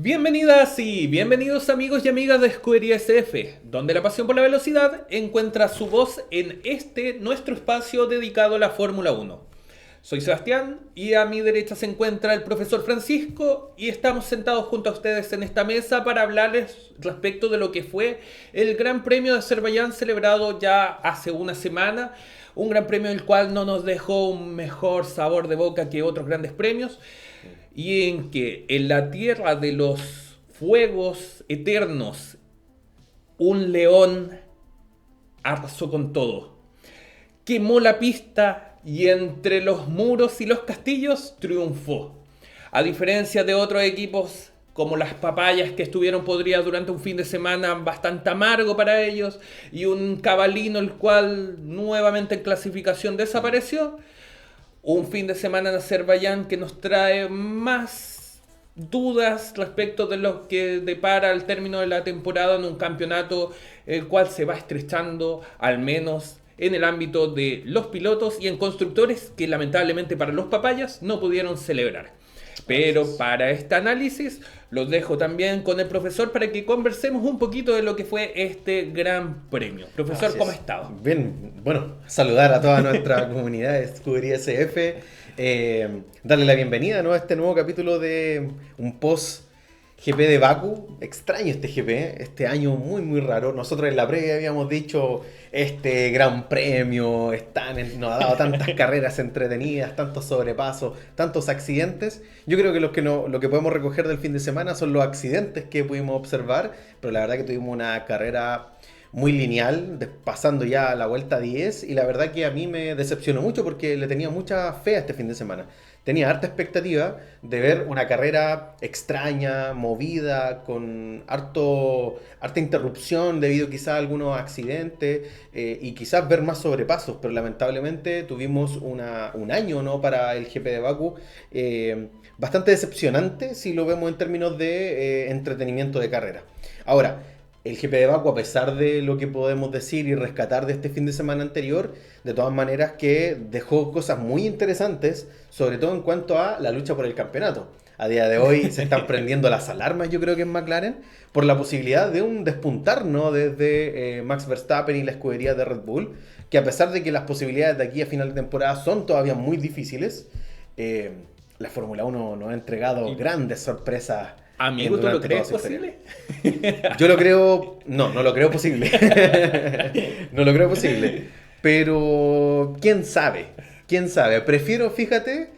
Bienvenidas y bienvenidos amigos y amigas de Escudería SF, donde la pasión por la velocidad encuentra su voz en nuestro espacio dedicado a la Fórmula 1. Soy Sebastián y a mi derecha se encuentra el profesor Francisco y estamos sentados junto a ustedes en esta mesa para hablarles respecto de lo que fue el Gran Premio de Azerbaiyán celebrado ya hace una semana. Un gran premio el cual no nos dejó un mejor sabor de boca que otros grandes premios, y en que en la tierra de los fuegos eternos un león arrasó con todo, quemó la pista y entre los muros y los castillos triunfó. A diferencia de otros equipos como las papayas, que estuvieron podridas durante un fin de semana bastante amargo para ellos, y un cabalino el cual nuevamente en clasificación desapareció. Un fin de semana en Azerbaiyán que nos trae más dudas respecto de lo que depara al término de la temporada en un campeonato el cual se va estrechando, al menos en el ámbito de los pilotos y en constructores, que lamentablemente para los papayas no pudieron celebrar. Pero para este análisis los dejo también con el profesor para que conversemos un poquito de lo que fue este gran premio. Profesor, ¿cómo ha estado? Bien, bueno, saludar a toda nuestra comunidad de Escudería SF, darle la bienvenida, ¿no?, a este nuevo capítulo de un post GP de Bakú. Extraño este GP, este año muy raro. Nosotros en la previa habíamos dicho, este gran premio nos ha dado tantas carreras entretenidas, tantos sobrepasos, tantos accidentes. Yo creo que lo que podemos recoger del fin de semana son los accidentes que pudimos observar, pero la verdad que tuvimos una carrera muy lineal, pasando ya a la vuelta 10, y la verdad que a mí me decepcionó mucho porque le tenía mucha fe a este fin de semana. Tenía harta expectativa de ver una carrera extraña, movida, con harta interrupción debido quizás a algunos accidentes, y quizás ver más sobrepasos, pero lamentablemente tuvimos un año, ¿no?, para el GP de Bakú bastante decepcionante si lo vemos en términos de entretenimiento de carrera. Ahora, el GP de Bakú, a pesar de lo que podemos decir y rescatar de este fin de semana anterior, de todas maneras que dejó cosas muy interesantes, sobre todo en cuanto a la lucha por el campeonato. A día de hoy se están prendiendo las alarmas, yo creo que en McLaren, por la posibilidad de un despuntar, ¿no?, desde Max Verstappen y la escudería de Red Bull, que a pesar de que las posibilidades de aquí a final de temporada son todavía muy difíciles, la Fórmula 1 nos ha entregado grandes sorpresas. Amigo, ¿tú lo crees posible? Yo lo creo... No lo creo posible. No lo creo posible. Pero, ¿quién sabe? ¿Quién sabe? Prefiero, fíjate,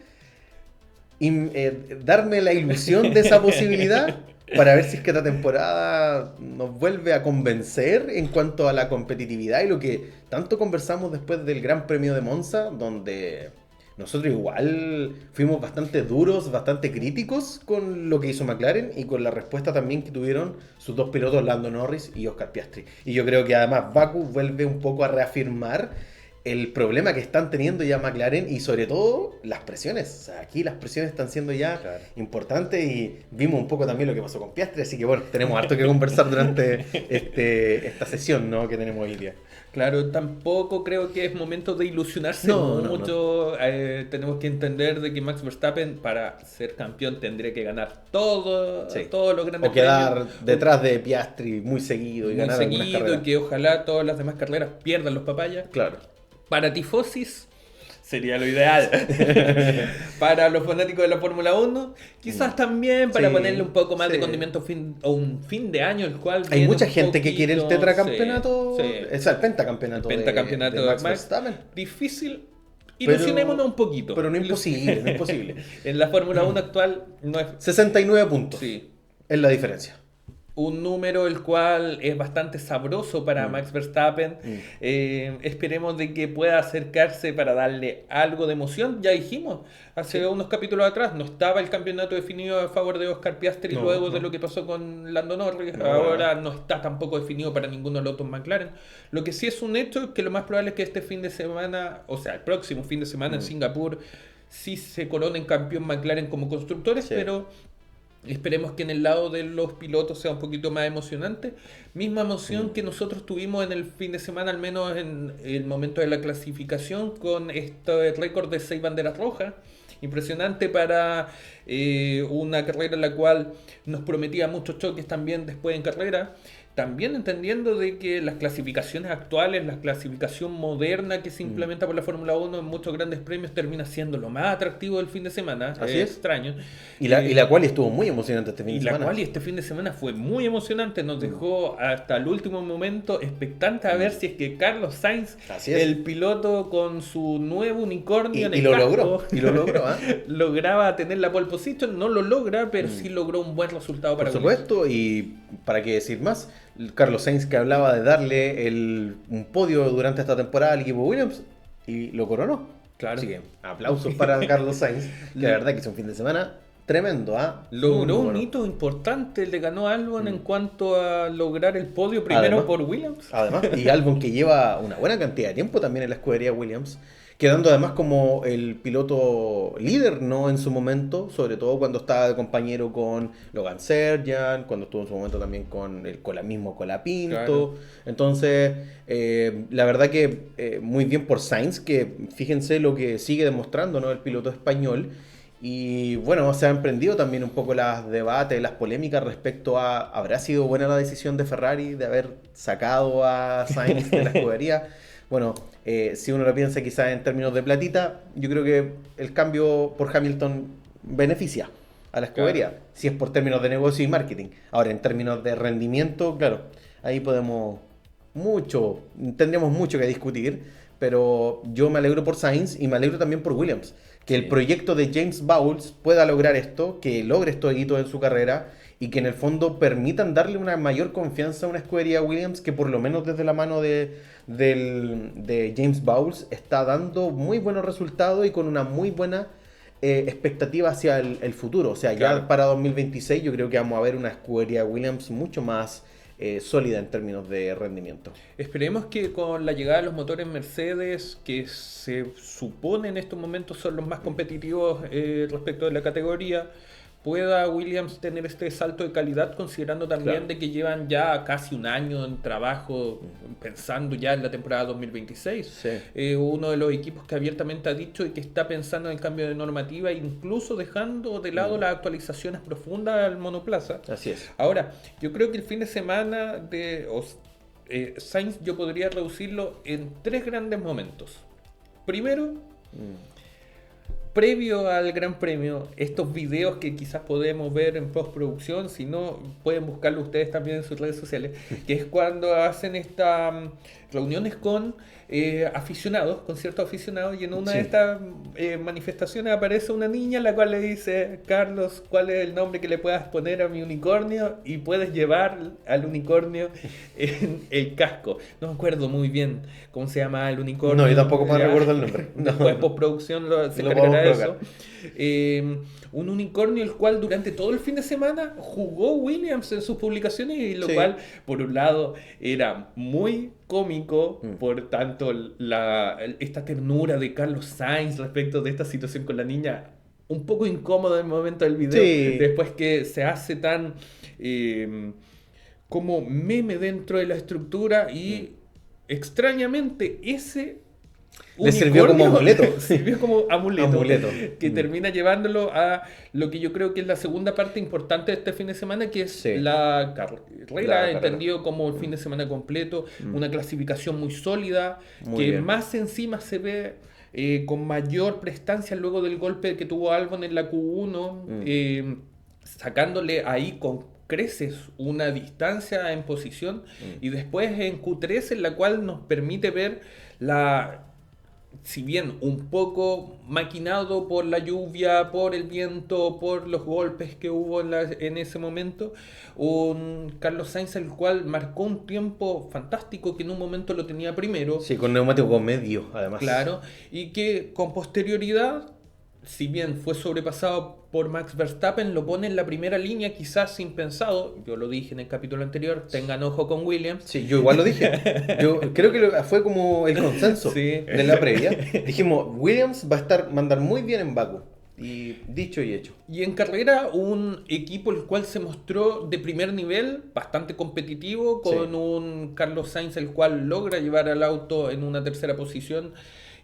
darme la ilusión de esa posibilidad para ver si es que esta temporada nos vuelve a convencer en cuanto a la competitividad y lo que tanto conversamos después del Gran Premio de Monza, donde nosotros igual fuimos bastante duros, bastante críticos con lo que hizo McLaren y con la respuesta también que tuvieron sus dos pilotos, Lando Norris y Oscar Piastri. Y yo creo que además Bakú vuelve un poco a reafirmar el problema que están teniendo ya McLaren y sobre todo las presiones. O sea, aquí las presiones están siendo ya importantes y vimos un poco también lo que pasó con Piastri, así que bueno, tenemos harto que conversar durante esta sesión, ¿no?, que tenemos hoy día. Claro, tampoco creo que es momento de ilusionarse mucho. No. Tenemos que entender de que Max Verstappen, para ser campeón, tendría que ganar todos los grandes premios. O quedar detrás de Piastri muy seguido y muy ganar seguido, algunas carreras. Y que ojalá todas las demás carreras pierdan los papayas. Claro. Para tifosis sería lo ideal. Para los fanáticos de la Fórmula 1, quizás también para ponerle un poco más de condimento a un fin de año, el cual hay mucha gente que quiere el tetracampeonato, o sea, el pentacampeonato, de Max Verstappen. Difícil. Ilusionémonos un poquito. Pero no imposible, no imposible. En la Fórmula 1 actual no es... 69 puntos. Sí. Es la diferencia. Un número el cual es bastante sabroso para Max Verstappen. Esperemos de que pueda acercarse para darle algo de emoción. Ya dijimos, hace unos capítulos atrás, no estaba el campeonato definido a favor de Oscar Piastri luego de lo que pasó con Lando Norris. Ahora no está tampoco definido para ninguno de los otros McLaren. Lo que sí es un hecho es que lo más probable es que este fin de semana, o sea, el próximo fin de semana en Singapur, sí se coronen campeón McLaren como constructores, pero... esperemos que en el lado de los pilotos sea un poquito más emocionante. Misma emoción que nosotros tuvimos en el fin de semana, al menos en el momento de la clasificación, con este récord de 6 banderas rojas impresionante para una carrera en la cual nos prometía muchos choques también después en carrera. También entendiendo de que las clasificaciones actuales, la clasificación moderna que se implementa por la Fórmula 1 en muchos grandes premios termina siendo lo más atractivo del fin de semana. Así es. Extraño. Y la quali estuvo muy emocionante este fin de semana. La quali este fin de semana fue muy emocionante, nos dejó hasta el último momento expectantes a ver si es que Carlos Sainz, el piloto con su nuevo unicornio en el casco, y lo logró, lograba tener la pole position. No lo logra, pero sí logró un buen resultado para Por supuesto, y para qué decir más, Carlos Sainz, que hablaba de darle un podio durante esta temporada al equipo Williams, y lo coronó. Claro. Así que aplausos para Carlos Sainz, que la verdad que hizo un fin de semana tremendo. Logró un hito importante, le ganó a Albon en cuanto a lograr el podio primero además, por Williams. Además, y Albon que lleva una buena cantidad de tiempo también en la escudería Williams, quedando además como el piloto líder, ¿no? En su momento, sobre todo cuando estaba de compañero con Logan Sargent, cuando estuvo en su momento también con el Colapinto. Claro. Entonces, la verdad que muy bien por Sainz, que fíjense lo que sigue demostrando, ¿no? El piloto español. Y bueno, se han emprendido también un poco los debates, las polémicas respecto a ¿habrá sido buena la decisión de Ferrari de haber sacado a Sainz de la escudería? Bueno, si uno lo piensa quizás en términos de platita, yo creo que el cambio por Hamilton beneficia a la escudería, claro, si es por términos de negocio y marketing. Ahora, en términos de rendimiento, claro, ahí tendríamos mucho que discutir, pero yo me alegro por Sainz y me alegro también por Williams, que el proyecto de James Bowles pueda lograr esto, que logre estos hitos en su carrera y que en el fondo permitan darle una mayor confianza a una escudería Williams que por lo menos desde la mano de James Bowles está dando muy buenos resultados y con una muy buena expectativa hacia el futuro. O sea, claro, ya para 2026 yo creo que vamos a ver una escudería Williams mucho más sólida en términos de rendimiento. Esperemos que con la llegada de los motores Mercedes, que se supone en estos momentos son los más competitivos respecto de la categoría, pueda Williams tener este salto de calidad, considerando también, claro, de que llevan ya casi un año en trabajo pensando ya en la temporada 2026. Sí. Uno de los equipos que abiertamente ha dicho y que está pensando en el cambio de normativa, incluso dejando de lado las actualizaciones profundas al monoplaza. Así es. Ahora, yo creo que el fin de semana Sainz yo podría reducirlo en 3 grandes momentos. Primero, previo al Gran Premio, estos videos que quizás podemos ver en postproducción, si no, pueden buscarlo ustedes también en sus redes sociales, que es cuando hacen estas reuniones con aficionados, con ciertos aficionados, y en una de estas manifestaciones aparece una niña la cual le dice: Carlos, ¿cuál es el nombre que le puedas poner a mi unicornio? Y puedes llevar al unicornio en el casco. No me acuerdo muy bien cómo se llama el unicornio. No, yo tampoco me recuerdo el nombre. Después postproducción se encargará de eso. Un unicornio el cual durante todo el fin de semana jugó Williams en sus publicaciones, y lo cual por un lado era muy cómico, por tanto esta ternura de Carlos Sainz respecto de esta situación con la niña, un poco incómodo en el momento del video, después que se hace tan como meme dentro de la estructura, y extrañamente le sirvió como amuleto. Sirvió como amuleto. Que termina llevándolo a lo que yo creo que es la segunda parte importante de este fin de semana, que es la carrera, entendido como el fin de semana completo, una clasificación muy sólida, más encima se ve con mayor prestancia luego del golpe que tuvo Albon en la Q1, sacándole ahí con creces una distancia en posición, y después en Q3, en la cual nos permite ver si bien un poco maquinado por la lluvia, por el viento, por los golpes que hubo en ese momento, un Carlos Sainz el cual marcó un tiempo fantástico, que en un momento lo tenía primero. Sí, con neumático medio, además. Claro, y que con posterioridad, si bien fue sobrepasado por Max Verstappen, lo pone en la primera línea, quizás impensado. Yo lo dije en el capítulo anterior, tengan ojo con Williams. Sí, yo igual lo dije. Yo creo que fue como el consenso de la previa. Dijimos, Williams va a andar muy bien en Baku. Y dicho y hecho. Y en carrera, un equipo el cual se mostró de primer nivel, bastante competitivo, con un Carlos Sainz el cual logra llevar al auto en una tercera posición.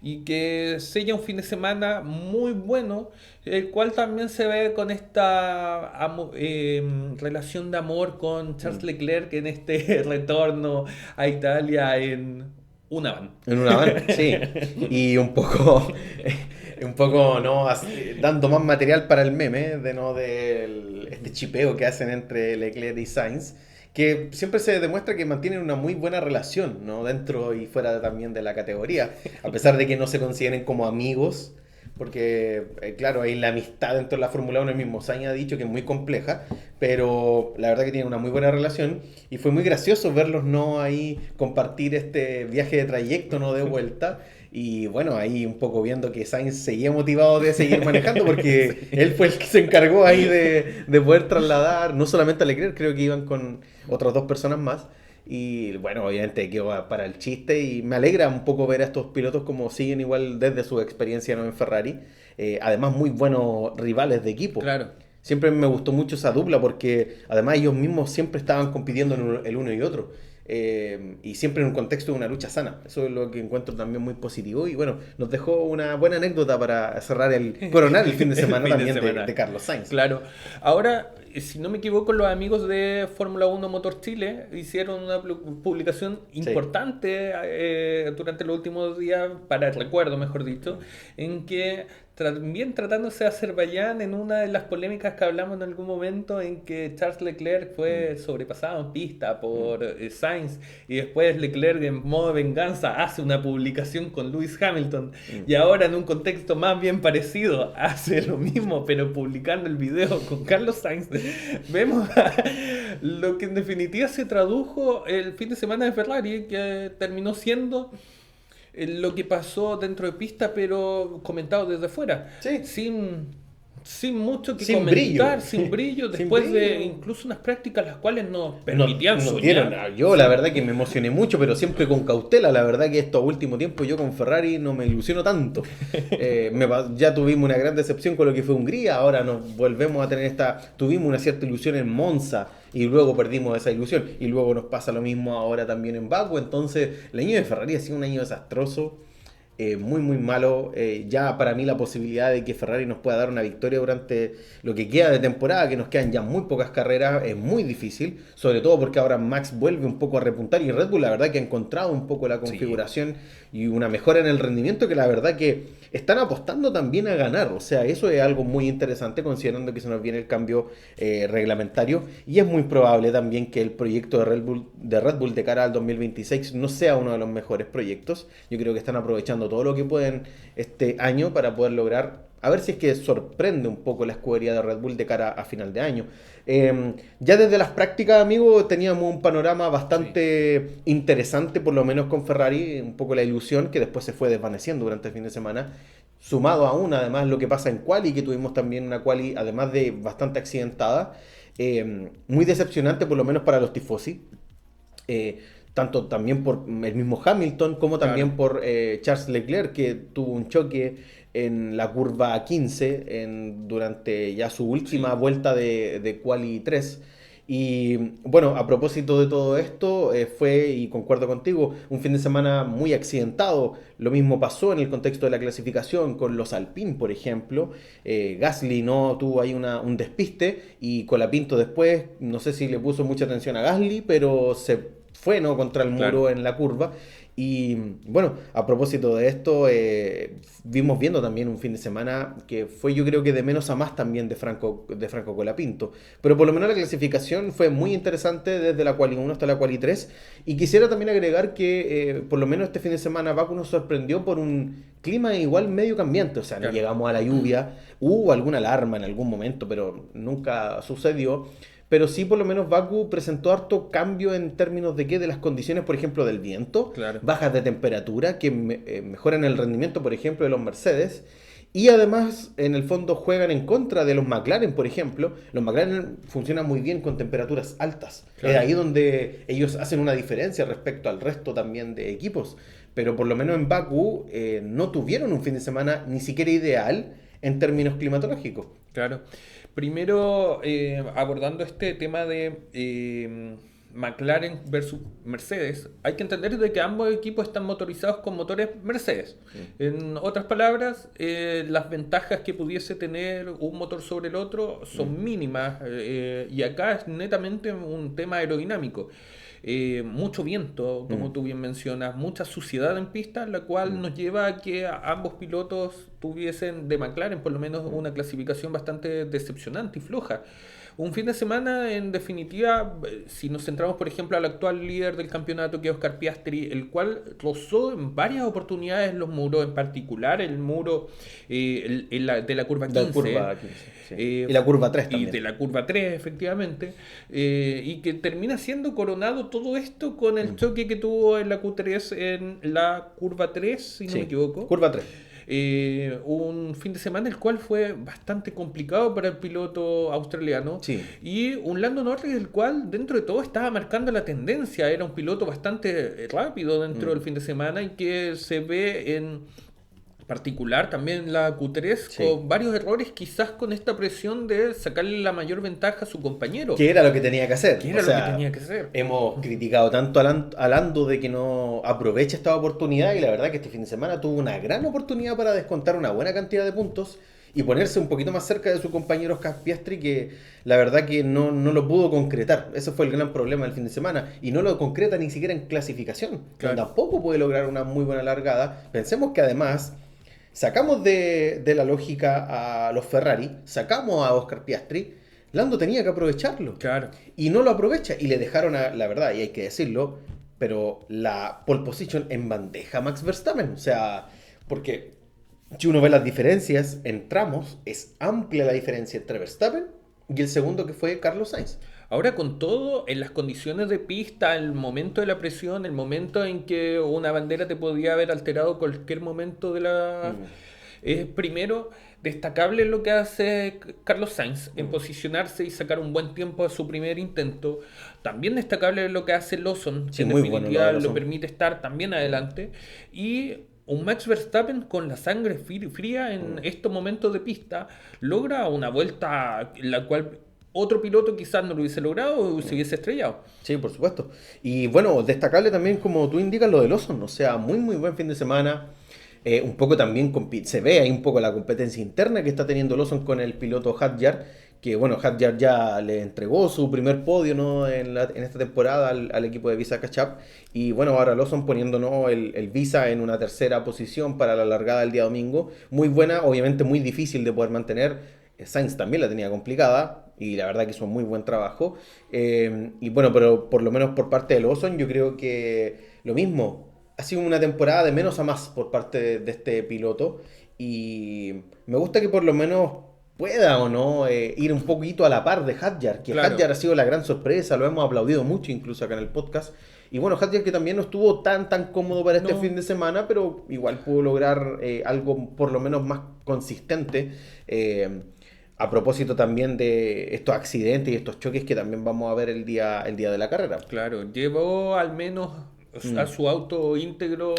y que sella un fin de semana muy bueno, el cual también se ve con esta relación de amor con Charles Mm. Leclerc en este retorno a Italia en una van. En una van, sí. Y un poco, un poco no dando más material para el meme de no del este chipeo que hacen entre Leclerc y Sainz, que siempre se demuestra que mantienen una muy buena relación, ¿no? Dentro y fuera también de la categoría, a pesar de que no se consideren como amigos. Porque, claro, hay la amistad dentro de la Fórmula 1, el mismo Sainz ha dicho que es muy compleja, pero la verdad que tienen una muy buena relación y fue muy gracioso verlos no ahí compartir este viaje de trayecto, no de vuelta. Y bueno, ahí un poco viendo que Sainz seguía motivado de seguir manejando porque Sí. él fue el que se encargó ahí de poder trasladar, no solamente a Leclerc, creo que iban con otras dos personas más. Y bueno, obviamente quedó para el chiste y me alegra un poco ver a estos pilotos como siguen igual desde su experiencia, ¿no? En Ferrari. Además, muy buenos rivales de equipo. Claro. Siempre me gustó mucho esa dupla porque además ellos mismos siempre estaban compitiendo en el uno y otro. Y siempre en un contexto de una lucha sana. Eso es lo que encuentro también muy positivo. Y bueno, nos dejó una buena anécdota para cerrar coronar el fin de El semana fin de también semana. de Carlos Sainz. Claro. Ahora, si no me equivoco, los amigos de Fórmula 1 Motor Chile hicieron una publicación Sí. importante durante los últimos días, para el recuerdo, mejor dicho, en que también tratándose de Azerbaiyán, en una de las polémicas que hablamos en algún momento, en que Charles Leclerc fue sobrepasado en pista por Sainz, y después Leclerc en modo venganza hace una publicación con Lewis Hamilton, y ahora en un contexto más bien parecido hace lo mismo, pero publicando el video con Carlos Sainz, vemos lo que en definitiva se tradujo el fin de semana de Ferrari, que terminó siendo lo que pasó dentro de pista, pero comentado desde fuera, Sí. sin mucho que Sin comentar, brillo. sin brillo, Sin después de brillo. incluso unas prácticas las cuales nos Nos, permitían nos soñar. dieron, yo la verdad que me emocioné mucho, pero siempre con cautela. La verdad que estos últimos tiempos yo con Ferrari no me ilusiono tanto. Ya tuvimos una gran decepción con lo que fue Hungría, ahora nos volvemos a tener tuvimos una cierta ilusión en Monza y luego perdimos esa ilusión. Y luego nos pasa lo mismo ahora también en Baku. Entonces el año de Ferrari ha sido un año desastroso. Muy muy malo. Ya para mí la posibilidad de que Ferrari nos pueda dar una victoria durante lo que queda de temporada, que nos quedan ya muy pocas carreras, es muy difícil, sobre todo porque ahora Max vuelve un poco a repuntar y Red Bull la verdad que ha encontrado un poco la Sí. configuración y una mejora en el rendimiento que la verdad que están apostando también a ganar. O sea, eso es algo muy interesante considerando que se nos viene el cambio reglamentario y es muy probable también que el proyecto de Red Bull de cara al 2026 no sea uno de los mejores proyectos. Yo creo que están aprovechando todo lo que pueden este año para poder lograr, a ver si es que sorprende un poco la escudería de Red Bull de cara a final de año. Ya desde las prácticas, amigo, teníamos un panorama bastante interesante, por lo menos con Ferrari, un poco la ilusión que después se fue desvaneciendo durante el fin de semana. Sumado aún, además, lo que pasa en quali, que tuvimos también una quali, además de bastante accidentada, muy decepcionante, por lo menos para los tifosi. Tanto también por el mismo Hamilton como también Claro. por Charles Leclerc, que tuvo un choque en la curva 15 durante ya su última Sí. vuelta de Quali 3. Y bueno, a propósito de todo esto, fue, y concuerdo contigo, un fin de semana muy accidentado. Lo mismo pasó en el contexto de la clasificación con los Alpine, por ejemplo. Gasly no tuvo ahí un despiste y Colapinto después, no sé si le puso mucha atención a Gasly, pero se fue, ¿no? Contra el muro Claro. en la curva. Y bueno, a propósito de esto, vimos viendo también un fin de semana que fue yo creo que de menos a más también de Franco Colapinto. Pero por lo menos la clasificación fue muy interesante desde la quali 1 hasta la quali 3. Y quisiera también agregar que por lo menos este fin de semana Baku nos sorprendió por un clima igual medio cambiante. O sea, no Claro. llegamos a la lluvia, hubo alguna alarma en algún momento, pero nunca sucedió. Pero sí, por lo menos Baku presentó harto cambio en términos de qué, de las condiciones, por ejemplo, del viento, Claro. bajas de temperatura que mejoran el rendimiento, por ejemplo, de los Mercedes. Y además, en el fondo, juegan en contra de los McLaren, por ejemplo. Los McLaren funcionan muy bien con temperaturas altas. Claro. Es ahí donde ellos hacen una diferencia respecto al resto también de equipos. Pero por lo menos en Baku no tuvieron un fin de semana ni siquiera ideal en términos climatológicos. Claro. Primero, abordando este tema McLaren versus Mercedes, hay que entender de que ambos equipos están motorizados con motores Mercedes. En otras palabras, las ventajas que pudiese tener un motor sobre el otro son mínimas, y acá es netamente un tema aerodinámico. Mucho viento, como tú bien mencionas, mucha suciedad en pista, la cual nos lleva a que ambos pilotos tuviesen de McLaren por lo menos una clasificación bastante decepcionante y floja. Un fin de semana, en definitiva, si nos centramos, por ejemplo, al actual líder del campeonato, que es Oscar Piastri, el cual rozó en varias oportunidades los muros, en particular el muro de la curva 15. La curva 15, sí. Y la curva 3 también. Y de la curva 3, efectivamente. Y que termina siendo coronado todo esto con el choque que tuvo en la Q3 en la curva 3, si no me equivoco. Curva 3. Un fin de semana el cual fue bastante complicado para el piloto australiano, y un Lando Norris el cual dentro de todo estaba marcando la tendencia, era un piloto bastante rápido dentro del fin de semana, y que se ve en particular también la Q3 con varios errores, quizás con esta presión de sacarle la mayor ventaja a su compañero. Que era lo que tenía que hacer. Hemos criticado tanto a Lando de que no aprovecha esta oportunidad, y la verdad que este fin de semana tuvo una gran oportunidad para descontar una buena cantidad de puntos y ponerse un poquito más cerca de su compañero Oscar Piastri, que la verdad que no lo pudo concretar. Ese fue el gran problema del fin de semana, y no lo concreta ni siquiera en clasificación. Claro. Tampoco puede lograr una muy buena largada. Pensemos que además sacamos de la lógica a los Ferrari, sacamos a Oscar Piastri, Lando tenía que aprovecharlo. Claro. Y no lo aprovecha, y le dejaron, la verdad, y hay que decirlo, pero la pole position en bandeja a Max Verstappen. O sea, porque si uno ve las diferencias en tramos, es amplia la diferencia entre Verstappen y el segundo, que fue Carlos Sainz. Ahora, con todo, en las condiciones de pista, el momento de la presión, el momento en que una bandera te podía haber alterado cualquier momento de la... primero, destacable lo que hace Carlos Sainz en posicionarse y sacar un buen tiempo a su primer intento. También destacable lo que hace Lawson, que en definitiva lo permite estar también adelante. Y un Max Verstappen con la sangre fría en estos momentos de pista logra una vuelta en la cual otro piloto quizás no lo hubiese logrado o se hubiese estrellado. Sí, por supuesto. Y bueno, destacable también, como tú indicas, lo de Lawson. O sea, muy buen fin de semana. Un poco también se ve ahí un poco la competencia interna que está teniendo Lawson con el piloto Hadjar, que bueno, Hadjar ya le entregó su primer podio, ¿no?, en esta temporada al equipo de Visa Catch-Up, y bueno, ahora Lawson poniéndonos el Visa en una tercera posición para la largada del día domingo. Muy buena, obviamente muy difícil de poder mantener. Sainz también la tenía complicada, y la verdad que hizo muy buen trabajo. Y bueno, pero por lo menos por parte de Lawson, yo creo que lo mismo. Ha sido una temporada de menos a más por parte de este piloto, y me gusta que por lo menos pueda o no ir un poquito a la par de Hadjar, que claro. Hadjar ha sido la gran sorpresa, lo hemos aplaudido mucho incluso acá en el podcast. Y bueno, Hadjar que también no estuvo tan cómodo para este fin de semana, pero igual pudo lograr algo por lo menos más consistente. A propósito también de estos accidentes y estos choques que también vamos a ver el día de la carrera. Claro, llevó al menos a su auto íntegro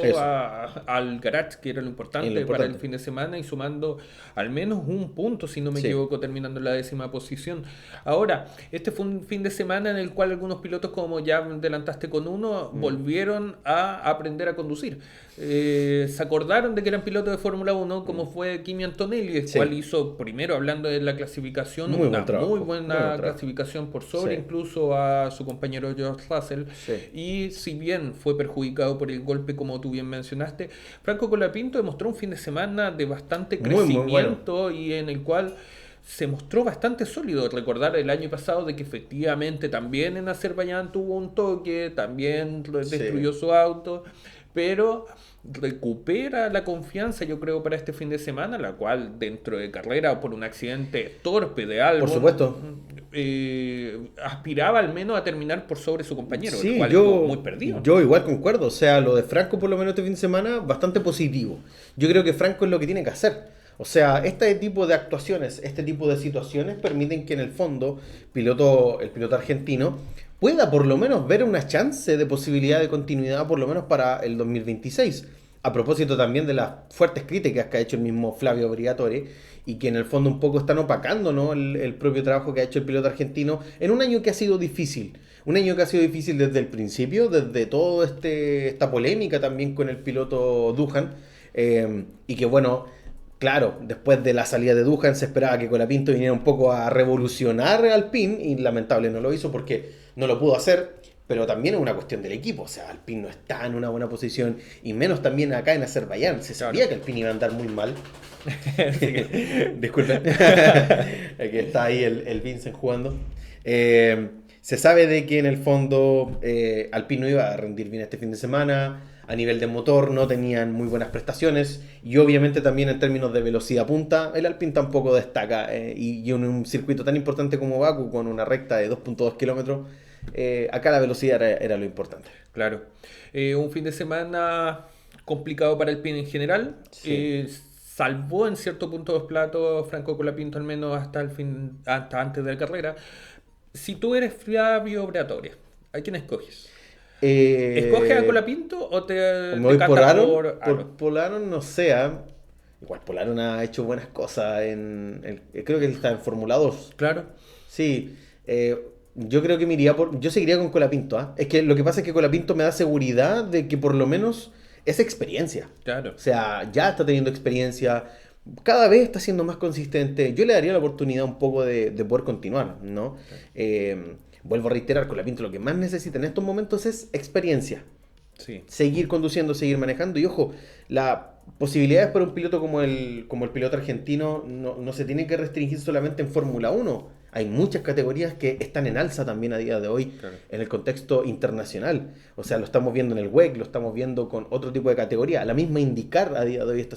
al garage, que era lo importante para el fin de semana, y sumando al menos un punto, si no me equivoco, terminando en la 10ª posición. Ahora, este fue un fin de semana en el cual algunos pilotos, como ya adelantaste con uno, volvieron a aprender a conducir. Se acordaron de que eran pilotos de Fórmula 1, como fue Kimi Antonelli, el cual hizo, primero hablando de la clasificación, muy buena clasificación por sobre incluso a su compañero George Russell. Y si bien fue perjudicado por el golpe, como tú bien mencionaste, Franco Colapinto demostró un fin de semana de bastante crecimiento, y en el cual se mostró bastante sólido. Recordar el año pasado de que efectivamente también en Azerbaiyán tuvo un toque, también destruyó su auto, pero recupera la confianza, yo creo, para este fin de semana, la cual dentro de carrera, por un accidente torpe de Albon, por supuesto, aspiraba al menos a terminar por sobre su compañero, el cual estuvo muy perdido. Yo igual concuerdo, o sea, lo de Franco por lo menos este fin de semana, bastante positivo. Yo creo que Franco es lo que tiene que hacer. O sea, este tipo de actuaciones, este tipo de situaciones permiten que en el fondo el piloto argentino pueda por lo menos ver una chance de posibilidad de continuidad por lo menos para el 2026. A propósito también de las fuertes críticas que ha hecho el mismo Flavio Briatore, y que en el fondo un poco están opacando, ¿no?, el propio trabajo que ha hecho el piloto argentino en un año que ha sido difícil. Un año que ha sido difícil desde el principio, desde toda esta polémica también con el piloto Duhan. Y que bueno, claro, después de la salida de Duhan se esperaba que Colapinto viniera un poco a revolucionar Alpine y lamentable no lo hizo porque no lo pudo hacer. Pero también es una cuestión del equipo, o sea, Alpine no está en una buena posición y menos también acá en Azerbaiyán. Se sabía que Alpine iba a andar muy mal. Disculpen. Aquí está ahí el Vincent jugando. Se sabe de que en el fondo Alpine no iba a rendir bien este fin de semana. A nivel de motor no tenían muy buenas prestaciones. Y obviamente también en términos de velocidad punta, el Alpine tampoco destaca. Y en un circuito tan importante como Baku, con una recta de 2.2 kilómetros, acá la velocidad era lo importante. Claro. Un fin de semana complicado para Alpine en general. Sí. Salvó en cierto punto los platos Franco Colapinto, al menos hasta antes de la carrera. Si tú eres Flavio Briatore, ¿a quién escoges? ¿Escoges a Colapinto o te Me voy por decantas Aaron. por Aaron? Por Aaron no sé. Igual por Aaron ha hecho buenas cosas. Creo que él está en Fórmula 2. Claro, Sí. Yo creo que me iría yo seguiría con Colapinto. Es que lo que pasa es que Colapinto me da seguridad de que por lo menos es experiencia. claro. O sea, ya está teniendo experiencia, cada vez está siendo más consistente. Yo le daría la oportunidad un poco de poder continuar, ¿no? Vuelvo a reiterar, Colapinto lo que más necesita en estos momentos es experiencia. Sí, Seguir conduciendo, seguir manejando. Y ojo, las posibilidades para un piloto como el piloto argentino no se tienen que restringir solamente en Fórmula 1. Hay muchas categorías que están en alza también a día de hoy claro. en el contexto internacional. O sea, lo estamos viendo en el WEC, lo estamos viendo con otro tipo de categoría. La misma IndyCar a día de hoy está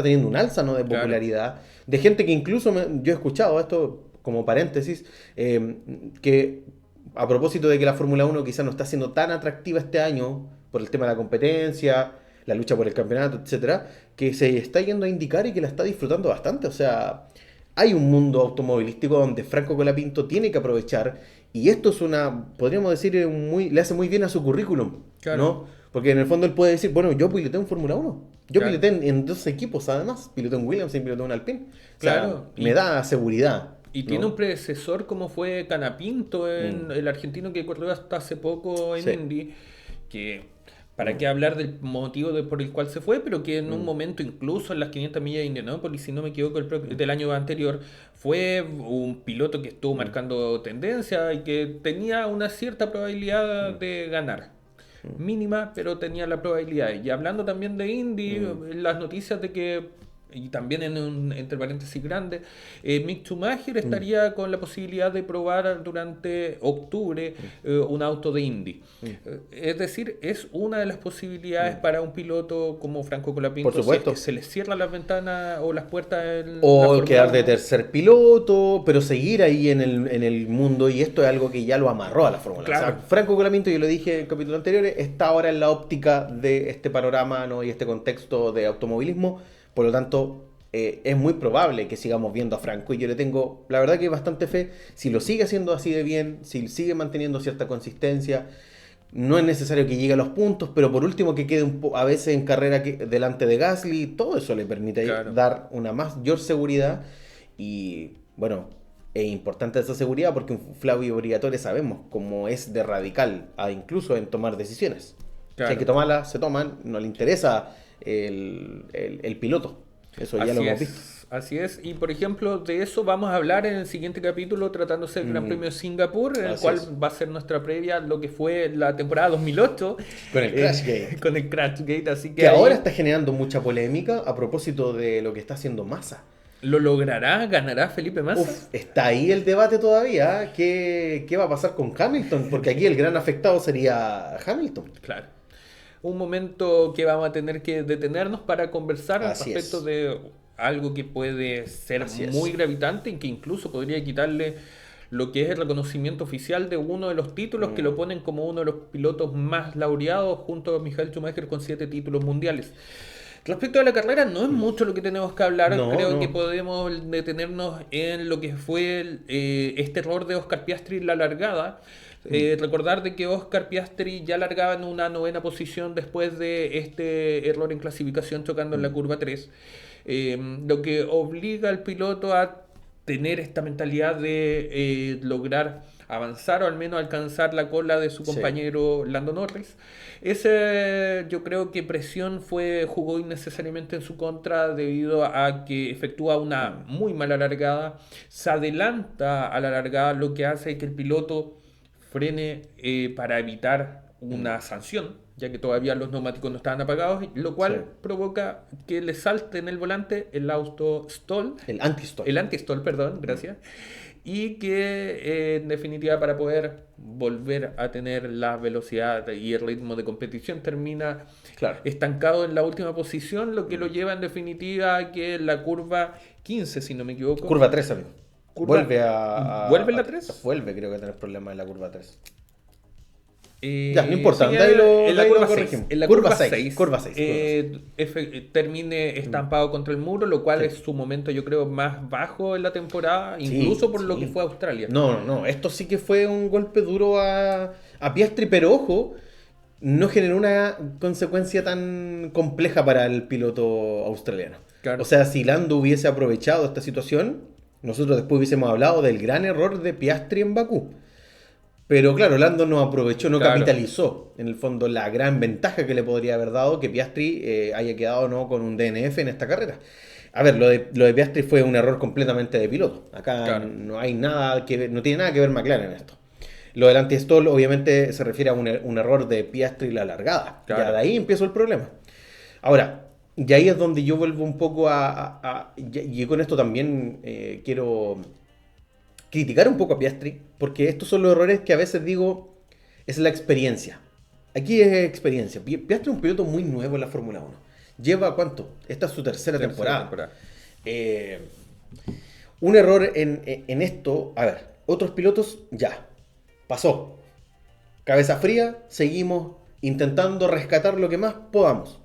teniendo un alza, ¿no?, de Claro. popularidad. De gente que incluso yo he escuchado esto como paréntesis, que a propósito de que la Fórmula 1 quizás no está siendo tan atractiva este año por el tema de la competencia, la lucha por el campeonato, etcétera, que se está yendo a indicar y que la está disfrutando bastante. O sea, hay un mundo automovilístico donde Franco Colapinto tiene que aprovechar y esto es podríamos decir, le hace muy bien a su currículum, Claro. ¿no? Porque en el fondo él puede decir, bueno, yo piloté en Fórmula 1, yo Claro. piloté en dos equipos además, piloté en Williams y piloté en Alpine. O sea, Claro. me da seguridad. Y ¿no? tiene un predecesor como fue Canapinto, el argentino que corrió hasta hace poco en Sí. Indy, que para qué hablar del motivo por el cual se fue, pero que en un momento, incluso en las 500 millas de Indianápolis, si no me equivoco, del año anterior, fue un piloto que estuvo marcando tendencia y que tenía una cierta probabilidad de ganar. Mínima, pero tenía la probabilidad. Y hablando también de Indy, las noticias de que, y también entre paréntesis grande, Mick Schumacher estaría con la posibilidad de probar durante octubre un auto de Indy. Es decir, es una de las posibilidades para un piloto como Franco Colapinto, Por supuesto. si es que se le cierran las ventanas o las puertas en la O Fórmula quedar de 1. tercer piloto, pero seguir ahí en el mundo, y esto es algo que ya lo amarró a la Fórmula 1. Claro. O sea, Franco Colapinto, yo lo dije en capítulos anteriores, está ahora en la óptica de este panorama, ¿no?, y este contexto de automovilismo. Por lo tanto, es muy probable que sigamos viendo a Franco y yo le tengo, la verdad, que bastante fe. Si lo sigue haciendo así de bien, si sigue manteniendo cierta consistencia, no es necesario que llegue a los puntos, pero por último que quede a veces en carrera delante de Gasly, todo eso le permite Claro. dar una mayor seguridad. Y bueno, es importante esa seguridad porque un Flavio Briatore sabemos cómo es de radical, incluso en tomar decisiones. Claro. Si hay que tomarlas, se toman, no le interesa el piloto. Eso ya lo hemos visto. Así es, y por ejemplo de eso vamos a hablar en el siguiente capítulo tratándose del Gran Premio de Singapur, en el Así cual es. va a ser nuestra previa a lo que fue la temporada 2008 Con el Crashgate. con el Crashgate, así que Que ahí ahora está generando mucha polémica a propósito de lo que está haciendo Massa. lo logrará, ganará Felipe Massa. Uf, está ahí el debate todavía. ¿Qué va a pasar con Hamilton? Porque aquí el gran afectado sería Hamilton. Claro. Un momento que vamos a tener que detenernos para conversar al Así respecto es. de algo que puede ser Así es. muy gravitante y que incluso podría quitarle lo que es el reconocimiento oficial de uno de los títulos que lo ponen como uno de los pilotos más laureados junto a Michael Schumacher con 7 títulos mundiales. Respecto a la carrera, no es mucho lo que tenemos que hablar. No, Creo no. que podemos detenernos en lo que fue este error de Oscar Piastri en la largada. Recordar de que Oscar Piastri ya largaba en una 9ª posición después de este error en clasificación chocando en la curva 3. Lo que obliga al piloto a tener esta mentalidad de lograr avanzar o al menos alcanzar la cola de su Sí. compañero Lando Norris. Ese yo creo que presión jugó innecesariamente en su contra debido a que efectúa una muy mala largada, se adelanta a la largada, lo que hace que el piloto frene para evitar una sanción, ya que todavía los neumáticos no estaban apagados, lo Sí. cual provoca que le salte en el volante el auto stall, El anti-stop. el anti-stall, perdón, gracias, y que en definitiva para poder volver a tener la velocidad y el ritmo de competición termina Claro. estancado en la última posición, lo que lo lleva en definitiva a que la curva 15, si no me equivoco, Curva 3, amigo. Curva- ¿Vuelve en la 3? Vuelve, creo que tenés problemas en la curva 3. Eh, Ya, no importa, sí, de ahí lo- en la de ahí lo curva 6. corregimos. En la Curva curva seis, 6, curva seis, termine estampado contra el muro, lo cual Sí. es su momento, yo creo, más bajo en la temporada, Sí, incluso por lo sí. que fue Australia. No, esto sí que fue un golpe duro a Piastri, pero ojo, no generó una consecuencia tan compleja para el piloto australiano. Claro. O sea, si Lando hubiese aprovechado esta situación, nosotros después hubiésemos hablado del gran error de Piastri en Bakú. Pero claro, Lando no aprovechó, no Claro. capitalizó en el fondo la gran ventaja que le podría haber dado que Piastri haya quedado no con un DNF en esta carrera. A ver, lo de Piastri fue un error completamente de piloto. Acá Claro. no hay nada que ver, no tiene nada que ver McLaren en esto. Lo del anti-stall obviamente se refiere a un error de Piastri la largada. Claro. Ya de ahí empezó el problema. Ahora, y ahí es donde yo vuelvo un poco y con esto también quiero criticar un poco a Piastri, porque estos son los errores que a veces digo, es la experiencia. Aquí es experiencia. Piastri es un piloto muy nuevo en la Fórmula 1. ¿Lleva cuánto? Esta es su tercera temporada. Un error en esto, a ver, otros pilotos ya, pasó. Cabeza fría, seguimos intentando rescatar lo que más podamos.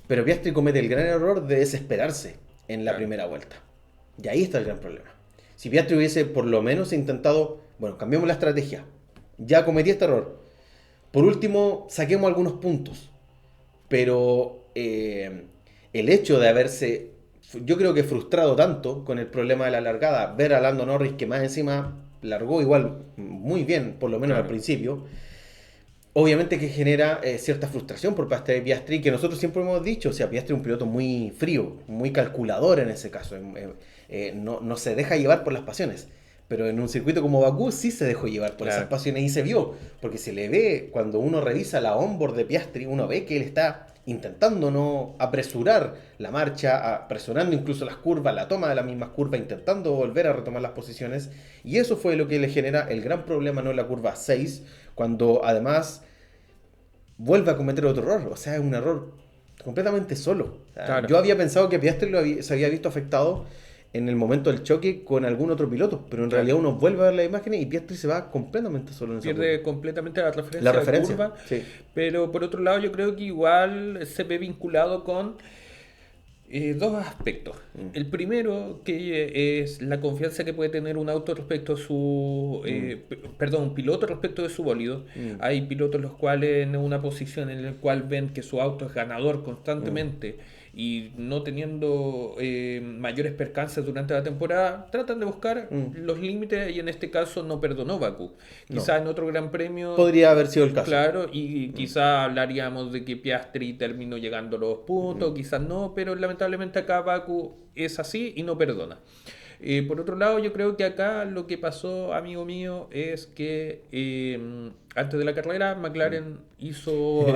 Pero Piastri comete el gran error de desesperarse en la Claro. primera vuelta. Y ahí está el gran problema. Si Piastri hubiese por lo menos intentado, bueno, cambiamos la estrategia. Ya cometí este error. Por último, saquemos algunos puntos. Pero el hecho de haberse, yo creo que frustrado tanto con el problema de la largada, ver a Lando Norris que más encima largó igual muy bien, por lo menos Claro. al principio, obviamente que genera cierta frustración por parte de Piastri, que nosotros siempre hemos dicho, o sea, Piastri es un piloto muy frío, muy calculador en ese caso, no se deja llevar por las pasiones. Pero en un circuito como Bakú sí se dejó llevar por Claro. esas pasiones y se vio, porque se le ve, cuando uno revisa la onboard de Piastri, uno ve que él está intentando no apresurar la marcha, apresurando incluso las curvas, la toma de las mismas curvas, intentando volver a retomar las posiciones, y eso fue lo que le genera el gran problema no en la curva 6, cuando además vuelve a cometer otro error, o sea, es un error completamente solo. O sea, Claro. yo había pensado que Piastri se había visto afectado en el momento del choque con algún otro piloto, pero en Claro. realidad uno vuelve a ver las imágenes y Piastri se va completamente solo en esa Pierde curva. completamente la referencia, La de referencia, curva, sí. pero por otro lado yo creo que igual se ve vinculado con dos aspectos. El primero, que es la confianza que puede tener un auto respecto a su... perdón, un piloto respecto de su bólido. Hay pilotos los cuales en una posición en la cual ven que su auto es ganador constantemente y no teniendo mayores percances durante la temporada, tratan de buscar los límites y en este caso no perdonó Bakú. Quizás en otro gran premio... Podría haber sido el caso. Claro, y quizás hablaríamos de que Piastri terminó llegando a los puntos, quizás no, pero lamentablemente acá Bakú es así y no perdona. Por otro lado, yo creo que acá lo que pasó, amigo mío, es que antes de la carrera McLaren hizo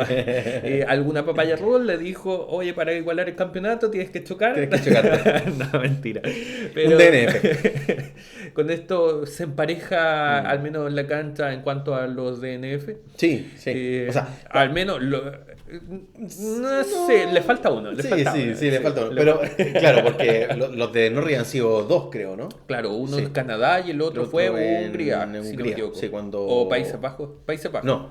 alguna papaya roll, le dijo, oye, para igualar el campeonato tienes que chocar. Tienes que chocarte. No, mentira. Un DNF. Con esto se empareja, al menos en la cancha, en cuanto a los DNF. Sí, sí. O sea, al menos, no sé, le falta uno. Le sí, falta sí, uno, sí, le falta uno. Pero claro, porque los de Norris han sido dos, creo, ¿no? Claro, uno Sí. en Canadá y el otro, El otro fue en Hungría, si no Hungría, me equivoco. sí, cuando- O Países Bajos. Países Bajos. No,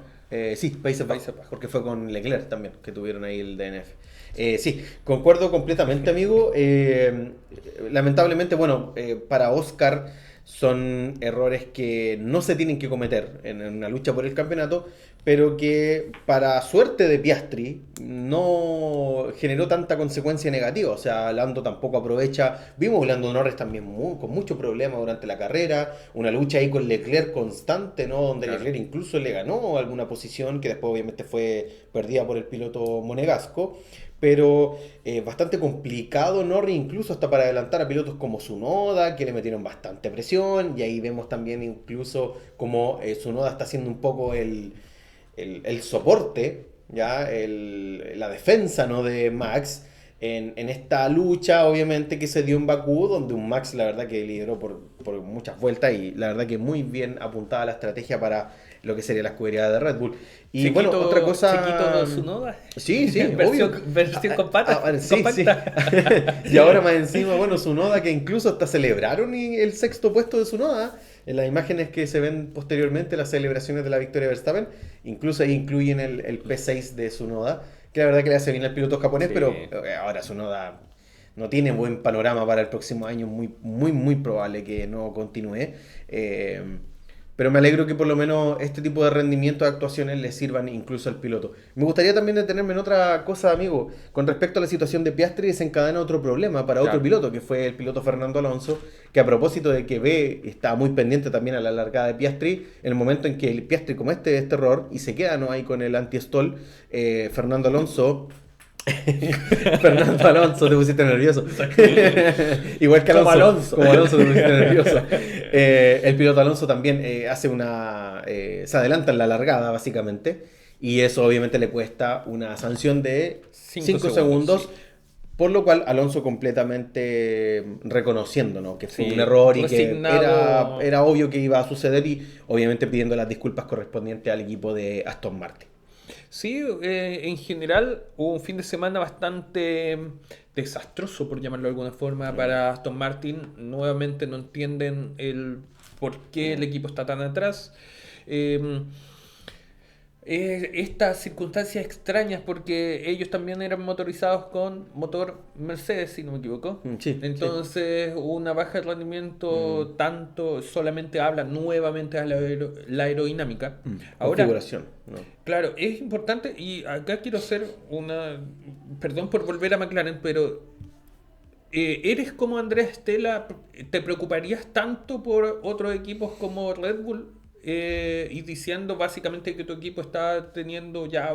sí, Países Países Bajos, Bajos. porque fue con Leclerc también, que tuvieron ahí el DNF. Sí, concuerdo completamente, amigo. Lamentablemente, bueno, para Oscar son errores que no se tienen que cometer en una lucha por el campeonato, pero que para suerte de Piastri no generó tanta consecuencia negativa. O sea, Lando tampoco aprovecha. Vimos a Lando Norris también con mucho problema durante la carrera, una lucha ahí con Leclerc constante, ¿no? Donde Claro. Leclerc incluso le ganó alguna posición que después obviamente fue perdida por el piloto monegasco. Pero bastante complicado Norris, incluso hasta para adelantar a pilotos como Tsunoda, que le metieron bastante presión. Y ahí vemos también incluso como Tsunoda está haciendo un poco el soporte, ¿ya? La defensa, ¿no? De Max en esta lucha, obviamente, que se dio en Bakú, donde un Max, la verdad, que lideró por muchas vueltas y la verdad que muy bien apuntada la estrategia para lo que sería la escudería de Red Bull. Y Chiquito, bueno, otra cosa... Chiquito Tsunoda. Sí, sí, versión, obvio. versión compacta. Sí, sí. Y ahora más encima, bueno, Tsunoda, que incluso hasta celebraron el sexto puesto de Tsunoda. En las imágenes que se ven posteriormente, las celebraciones de la victoria de Verstappen, incluso ahí incluyen el P6 de Tsunoda, que la verdad que le hace bien al piloto japonés, Sí. pero ahora Tsunoda no tiene buen panorama para el próximo año, muy probable que no continúe. Pero me alegro que por lo menos este tipo de rendimientos de actuaciones le sirvan incluso al piloto. Me gustaría también detenerme en otra cosa, amigo. Con respecto a la situación de Piastri, desencadena otro problema para otro Claro. piloto, que fue el piloto Fernando Alonso, que a propósito de que ve, está muy pendiente también a la largada de Piastri, en el momento en que el Piastri comete este error y se queda, ¿no?, ahí con el anti-stall, Fernando Alonso... Fernando Alonso, te pusiste nervioso. Igual que Alonso. Como Alonso te pusiste nervioso. El piloto Alonso también hace se adelanta en la largada, básicamente. Y eso obviamente le cuesta una sanción de 5 segundos. Sí. Por lo cual Alonso completamente reconociendo, ¿no?, que fue Sí, un error y que resignado. era obvio que iba a suceder y obviamente pidiendo las disculpas correspondientes al equipo de Aston Martin. Sí, en general hubo un fin de semana bastante desastroso, por llamarlo de alguna forma, para Aston Martin. Nuevamente no entienden el por qué el equipo está tan atrás. Eh, Estas circunstancias extrañas porque ellos también eran motorizados con motor Mercedes, si no me equivoco. Sí, Entonces, una baja de rendimiento tanto solamente habla nuevamente a la aerodinámica. Ahora, Configuración, ¿no? claro, es importante y acá quiero hacer perdón por volver a McLaren, pero ¿eres como Andrea Stella? ¿Te preocuparías tanto por otros equipos como Red Bull? Y diciendo básicamente que tu equipo está teniendo ya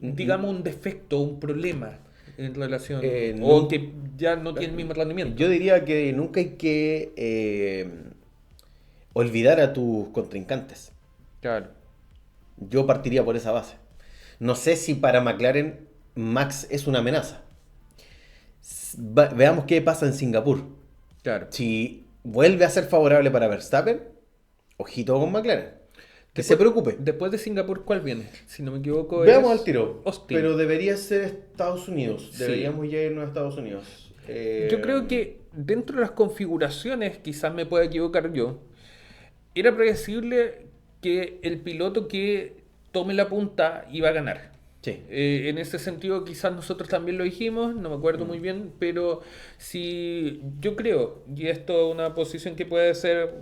digamos, un defecto, un problema en relación, o No, que ya no tiene el mismo rendimiento. yo diría que nunca hay que olvidar a tus contrincantes. Claro, Yo partiría por esa base. No sé si para McLaren Max es una amenaza. Veamos qué pasa en Singapur. claro. Si vuelve a ser favorable para Verstappen, ojito con McLaren. Que se Después- preocupe. Después de Singapur, ¿cuál viene? Si no me equivoco, Veamos es al tiro. Austin. Pero debería ser Estados Unidos. Sí. Deberíamos ya irnos a Estados Unidos. Yo creo que dentro de las configuraciones, quizás me pueda equivocar yo, era predecible que el piloto que tome la punta iba a ganar. Sí. En ese sentido, quizás nosotros también lo dijimos, no me acuerdo muy bien, pero si yo creo, y esto es una posición que puede ser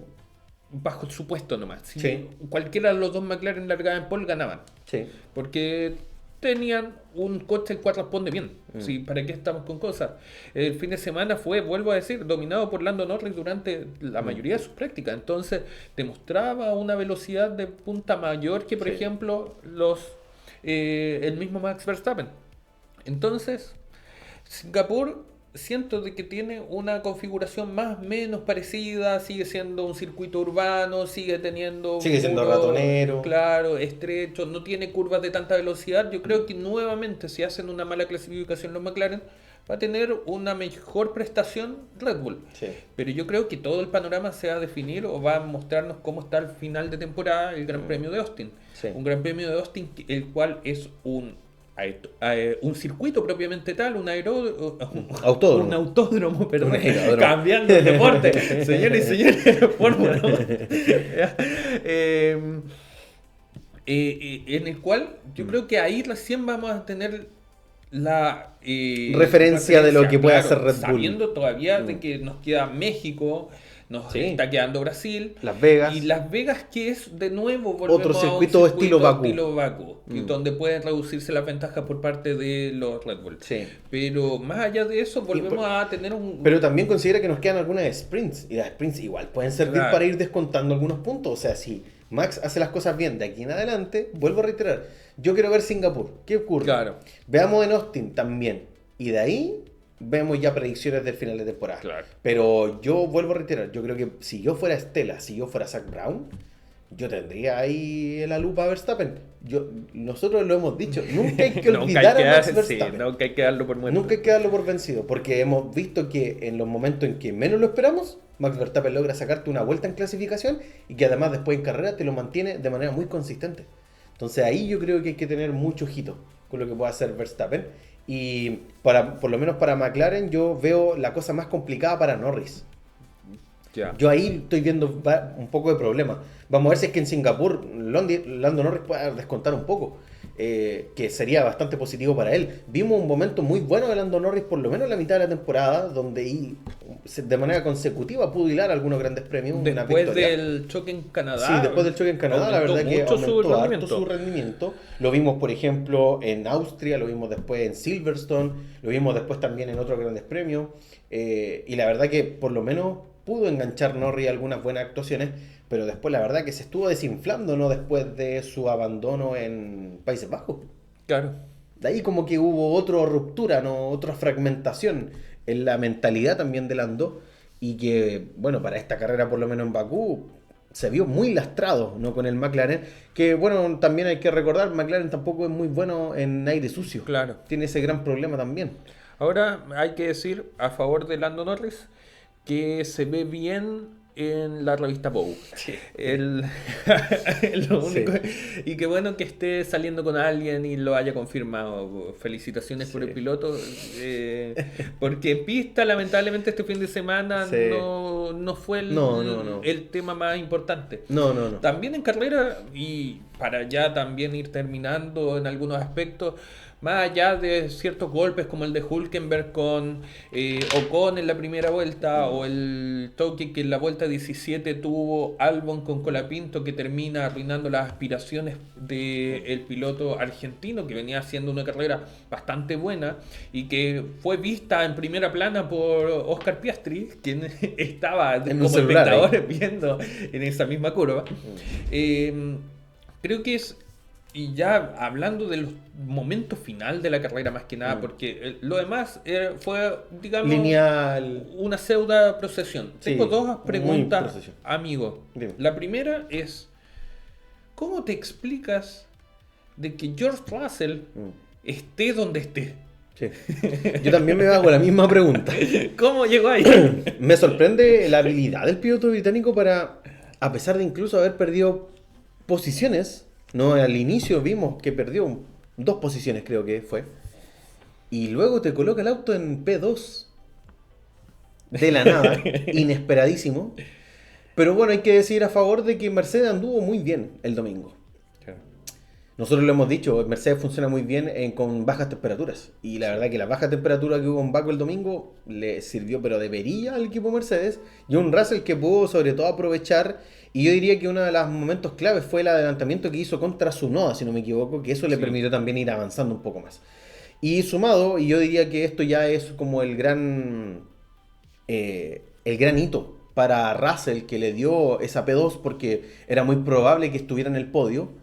bajo supuesto nomás, si Sí. cualquiera de los dos McLaren largaba en pole ganaban, Sí. porque tenían un coche el cual responde bien. Sí, ¿para qué estamos con cosas? El fin de semana fue, vuelvo a decir, dominado por Lando Norris durante la mayoría de sus prácticas. Entonces, demostraba una velocidad de punta mayor que, por Sí. ejemplo, el mismo Max Verstappen. Entonces, Singapur siento de que tiene una configuración más o menos parecida, sigue siendo un circuito urbano, sigue teniendo Sigue siendo ratonero. claro, estrecho, no tiene curvas de tanta velocidad. Yo creo que nuevamente si hacen una mala clasificación los McLaren va a tener una mejor prestación Red Bull. Sí. Pero yo creo que todo el panorama se va a definir o va a mostrarnos cómo está al final de temporada el Gran Premio de Austin. Sí. Un Gran Premio de Austin el cual es un circuito propiamente tal, Autódromo. un autódromo, perdón, Un aeródromo. cambiando de deporte, señores y señores, Fórmula 1. En el cual yo creo que ahí recién vamos a tener la Referencia de lo que puede hacer Red Bull. sabiendo todavía de que nos queda México, Nos Sí. está quedando Brasil. Las Vegas. Y Las Vegas, que es de nuevo volvemos Otro a un circuito estilo Bakú. y donde pueden reducirse las ventajas por parte de los Red Bull. Sí. Pero más allá de eso, volvemos a tener un... Pero también considera que nos quedan algunas sprints. Y las sprints igual pueden servir Claro. para ir descontando algunos puntos. O sea, si Max hace las cosas bien de aquí en adelante, vuelvo a reiterar, yo quiero ver Singapur. ¿Qué ocurre? Claro. Veamos en Austin también. Y de ahí vemos ya predicciones del final de temporada. Claro. Pero yo vuelvo a reiterar, yo creo que si yo fuera Stella, si yo fuera Zach Brown, yo tendría ahí en la lupa a Verstappen. Nosotros lo hemos dicho, nunca hay que olvidar a Max Verstappen. Nunca hay que darlo por muerto. Nunca hay que darlo por vencido, porque hemos visto que en los momentos en que menos lo esperamos, Max Verstappen logra sacarte una vuelta en clasificación y que además después en carrera te lo mantiene de manera muy consistente. Entonces ahí yo creo que hay que tener mucho ojito con lo que pueda hacer Verstappen. Y por lo menos para McLaren yo veo la cosa más complicada para Norris. Ya. Yo ahí estoy viendo un poco de problema. Vamos a ver si es que en Singapur Lando Norris puede descontar un poco, que sería bastante positivo para él. Vimos un momento muy bueno de Lando Norris, por lo menos en la mitad de la temporada, donde de manera consecutiva pudo hilar algunos grandes premios. una Después victoria. del choque en Canadá. Sí, después del choque en Canadá, la aumentó verdad que mucho aumentó harto su rendimiento. Lo vimos, por ejemplo, en Austria, lo vimos después en Silverstone, lo vimos después también en otros grandes premios. Y la verdad que por lo menos pudo enganchar Norris algunas buenas actuaciones, pero después la verdad que se estuvo desinflando, ¿no? Después de su abandono en Países Bajos. Claro. De ahí como que hubo otra ruptura, ¿no? Otra fragmentación en la mentalidad también de Lando, y que, bueno, para esta carrera, por lo menos en Bakú, se vio muy lastrado, ¿no? Con el McLaren, que, bueno, también hay que recordar, McLaren tampoco es muy bueno en aire sucio. Claro. Tiene ese gran problema también. Ahora hay que decir a favor de Lando Norris que se ve bien en la revista Vogue. Sí. Lo único, y qué bueno que esté saliendo con alguien y lo haya confirmado. Felicitaciones por el piloto. Porque en pista, lamentablemente, este fin de semana Sí. no fue No. el tema más importante. No. También en carrera, y para ya también ir terminando en algunos aspectos, más allá de ciertos golpes como el de Hülkenberg con Ocon en la primera vuelta, o el toque que en la vuelta 17 tuvo Albon con Colapinto, que termina arruinando las aspiraciones del piloto argentino, que venía haciendo una carrera bastante buena y que fue vista en primera plana por Oscar Piastri, quien estaba En un como celular, espectador viendo en esa misma curva. Creo que es, y ya hablando de los momentos final de la carrera más que nada, porque lo demás fue, digamos, Lineal. una pseudo procesión. Sí, Tengo dos muy preguntas, procesión. amigo. Dime. La primera es, ¿cómo te explicas de que George Russell esté donde esté? Sí. Yo también me hago la misma pregunta. ¿Cómo llegó ahí? Me sorprende la habilidad del piloto británico para, a pesar de incluso haber perdido posiciones, ¿no? Al inicio vimos que perdió 2 posiciones, creo que fue, y luego te coloca el auto en P2 de la nada, inesperadísimo. Pero bueno, hay que decir a favor de que Mercedes anduvo muy bien el domingo. Nosotros lo hemos dicho, Mercedes funciona muy bien con bajas temperaturas. Y la verdad que la baja temperatura que hubo en Baku el domingo le sirvió pero de perilla al equipo Mercedes. Y un Russell que pudo sobre todo aprovechar. Y yo diría que uno de los momentos claves fue el adelantamiento que hizo contra Tsunoda, si no me equivoco, que eso le permitió también ir avanzando un poco más. Y sumado, y yo diría que esto ya es como el gran hito para Russell, que le dio esa P2 porque era muy probable que estuviera en el podio,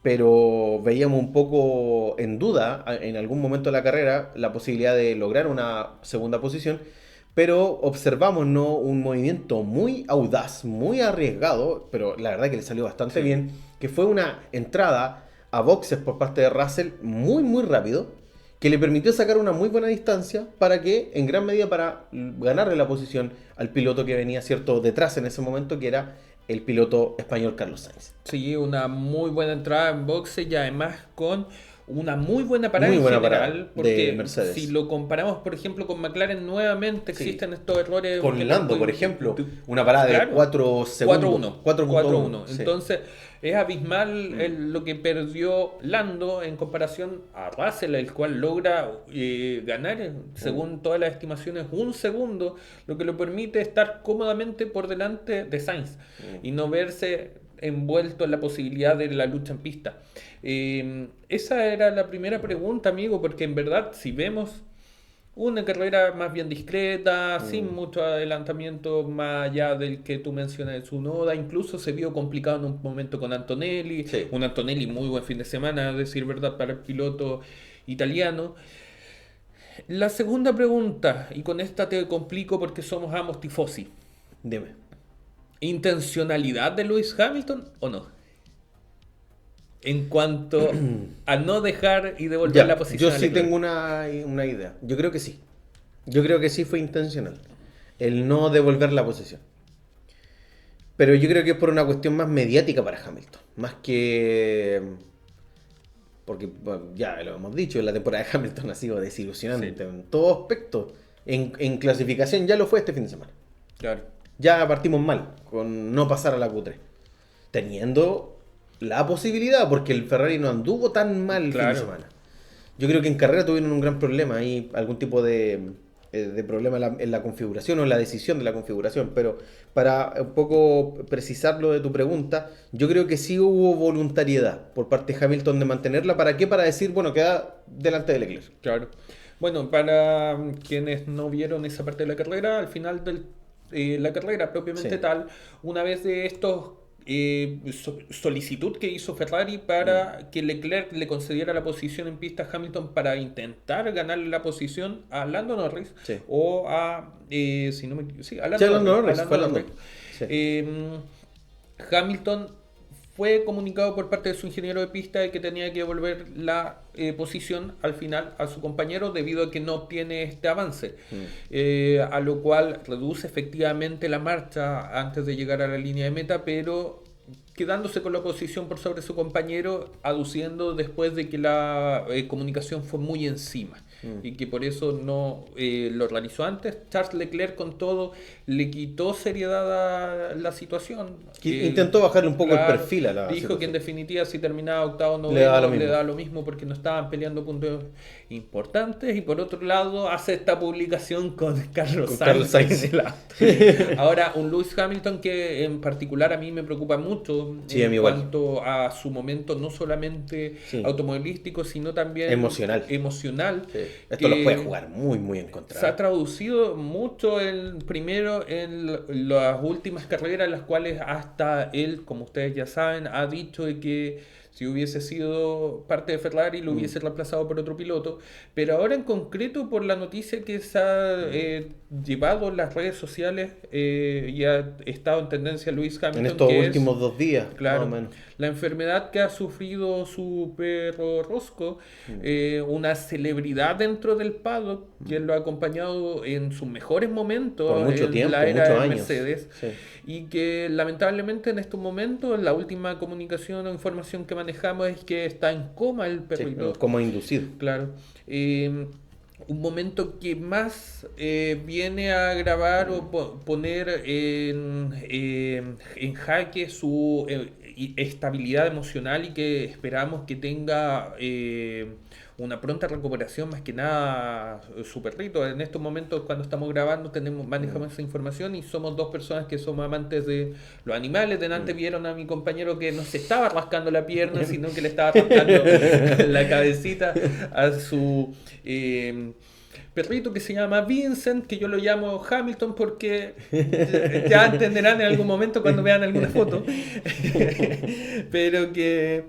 pero veíamos un poco en duda en algún momento de la carrera la posibilidad de lograr una segunda posición, pero observamos, ¿no?, un movimiento muy audaz, muy arriesgado, pero la verdad que le salió bastante bien, que fue una entrada a boxes por parte de Russell muy rápido, que le permitió sacar una muy buena distancia para que, en gran medida, para ganarle la posición al piloto que venía, cierto, detrás en ese momento, que era el piloto español Carlos Sainz. Sí, una muy buena entrada en boxe y además con una muy buena parada Muy en buena general, parada porque de Mercedes. si lo comparamos, por ejemplo, con McLaren, nuevamente Sí. existen estos errores. Con que Lando, por ejemplo, una parada de claro, 4 segundos. 4-1. 4.1. Sí. Entonces, es abismal lo que perdió Lando en comparación a Russell, el cual logra ganar, según todas las estimaciones, un segundo, lo que le permite estar cómodamente por delante de Sainz y no verse envuelto en la posibilidad de la lucha en pista. Esa era la primera pregunta, amigo, porque en verdad, si vemos una carrera más bien discreta, sin mucho adelantamiento más allá del que tú mencionas de Tsunoda, incluso se vio complicado en un momento con Antonelli, Sí. un Antonelli muy buen fin de semana, a decir verdad, para el piloto italiano. La segunda pregunta, y con esta te complico porque somos ambos tifosi. Dime. ¿Intencionalidad de Lewis Hamilton o no? En cuanto a no dejar y devolver Ya, la posición yo a sí Leclerc. tengo una idea. Yo creo que sí. Yo creo que sí fue intencional. El no devolver la posición. Pero yo creo que es por una cuestión más mediática para Hamilton. Más que... Porque bueno, ya lo hemos dicho, la temporada de Hamilton ha sido desilusionante Sí. en todo aspecto. En clasificación ya lo fue este fin de semana. Claro. Ya partimos mal con no pasar a la Q3. Teniendo la posibilidad, porque el Ferrari no anduvo tan mal el fin Claro. de semana. Yo creo que en carrera tuvieron un gran problema ahí, algún tipo de problema en la configuración o en la decisión de la configuración. Pero para un poco precisar lo de tu pregunta, yo creo que sí hubo voluntariedad por parte de Hamilton de mantenerla. ¿Para qué? Para decir, bueno, queda delante de Leclerc. Claro. Bueno, para quienes no vieron esa parte de la carrera, al final de la carrera propiamente Sí. tal, una vez de estos solicitud que hizo Ferrari para que Leclerc le concediera la posición en pista a Hamilton para intentar ganarle la posición a Lando Norris Sí. o a, si no me equivoco, sí, a Sí, a Lando Norris, a fue Lando Lando. Norris. Sí. Hamilton fue comunicado por parte de su ingeniero de pista de que tenía que devolver la posición al final a su compañero debido a que no obtiene este avance, a lo cual reduce efectivamente la marcha antes de llegar a la línea de meta, pero quedándose con la posición por sobre su compañero, aduciendo después de que la comunicación fue muy encima y que por eso no lo realizó antes. Charles Leclerc con todo le quitó seriedad a la situación. Intentó bajarle un poco Claro, el perfil a la dijo situación. que en definitiva si terminaba octavo o noveno Le daba lo mismo. le da lo mismo porque no estaban peleando puntos importantes. Y por otro lado hace esta publicación con Carlos Sainz. en el auto. Ahora un Lewis Hamilton que en particular a mí me preocupa mucho Sí, a mí en igual. cuanto a su momento no solamente Sí. automovilístico sino también Emocional. emocional. Sí. Esto que lo puede jugar muy, muy en contra. se ha traducido mucho primero en las últimas carreras, en las cuales hasta él, como ustedes ya saben, ha dicho de que si hubiese sido parte de Ferrari lo hubiese reemplazado por otro piloto, pero ahora en concreto por la noticia que se ha llevado en las redes sociales y ha estado en tendencia Lewis Hamilton, En estos que últimos 2 días, claro, más o menos. la enfermedad que ha sufrido su perro Roscoe, una celebridad dentro del paddock, quien lo ha acompañado en sus mejores momentos Por mucho en tiempo, la era muchos de años. Mercedes, Sí. y que lamentablemente en estos momentos, la última comunicación o información que manejamos es que está en coma el Sí, perrito. como inducido. Claro. Un momento que más viene a agravar o poner en jaque su estabilidad emocional y que esperamos que tenga una pronta recuperación, más que nada su perrito. En estos momentos cuando estamos grabando manejamos esa información y somos dos personas que somos amantes de los animales. Delante vieron a mi compañero que no se estaba rascando la pierna, sino que le estaba rascando la cabecita a su perrito que se llama Vincent, que yo lo llamo Hamilton porque ya entenderán en algún momento cuando vean alguna foto. Pero que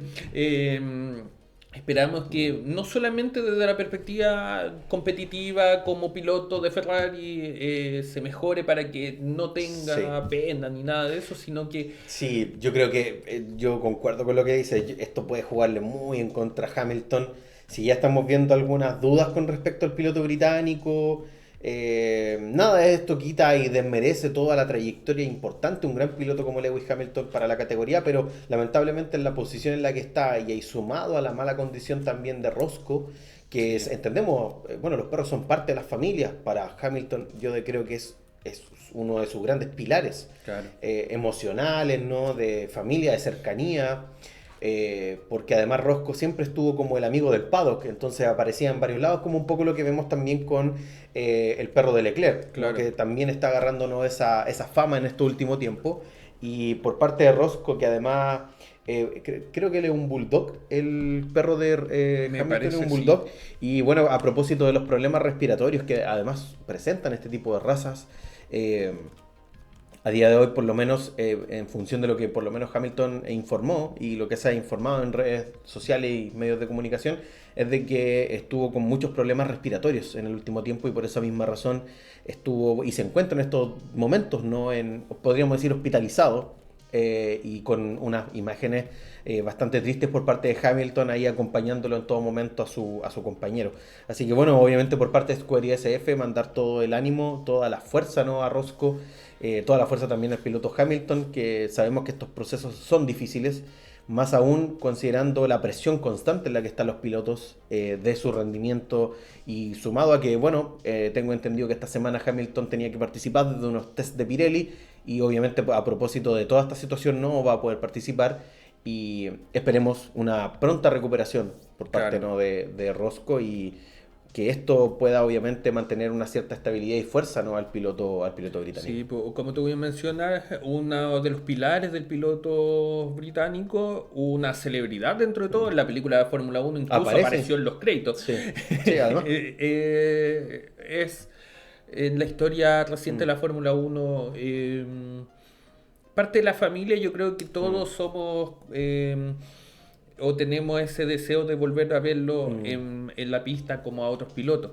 esperamos que no solamente desde la perspectiva competitiva como piloto de Ferrari se mejore para que no tenga pena ni nada de eso, sino que Sí, yo creo que yo concuerdo con lo que dice. Esto puede jugarle muy en contra a Hamilton. Si ya estamos viendo algunas dudas con respecto al piloto británico, Nada de esto quita y desmerece toda la trayectoria importante, un gran piloto como Lewis Hamilton para la categoría, pero lamentablemente en la posición en la que está y ahí sumado a la mala condición también de Roscoe, que es, entendemos, bueno, los perros son parte de las familias. Para Hamilton yo creo que es uno de sus grandes pilares Claro. emocionales, ¿no? De familia, de cercanía. Porque además Roscoe siempre estuvo como el amigo del paddock, entonces aparecía en varios lados, como un poco lo que vemos también con el perro de Leclerc, Claro. ¿no? Que también está agarrando, ¿no? esa fama en este último tiempo. Y por parte de Roscoe, que además creo que él es un bulldog, el perro de Me Hamilton parece, es un sí. bulldog. Y bueno, a propósito de los problemas respiratorios que además presentan este tipo de razas, a día de hoy, por lo menos, en función de lo que por lo menos Hamilton informó y lo que se ha informado en redes sociales y medios de comunicación, es de que estuvo con muchos problemas respiratorios en el último tiempo y por esa misma razón estuvo y se encuentra en estos momentos, ¿no? Podríamos decir, hospitalizado, y con unas imágenes bastante tristes por parte de Hamilton ahí acompañándolo en todo momento a su compañero. Así que bueno, obviamente por parte de Scuderia SF mandar todo el ánimo, toda la fuerza, ¿no? A Roscoe, toda la fuerza también al piloto Hamilton, que sabemos que estos procesos son difíciles, más aún considerando la presión constante en la que están los pilotos de su rendimiento y sumado a que, bueno, tengo entendido que esta semana Hamilton tenía que participar de unos test de Pirelli y obviamente a propósito de toda esta situación no va a poder participar y esperemos una pronta recuperación por parte, Claro. ¿no? de Roscoe y que esto pueda obviamente mantener una cierta estabilidad y fuerza, ¿no? al piloto británico. Sí, como te voy a mencionar, uno de los pilares del piloto británico, una celebridad dentro de todo, en la película de Fórmula 1 incluso Aparece. apareció en los créditos. Sí, sí, además. Es en la historia reciente de la Fórmula 1, parte de la familia. Yo creo que todos somos o tenemos ese deseo de volver a verlo en la pista como a otros pilotos.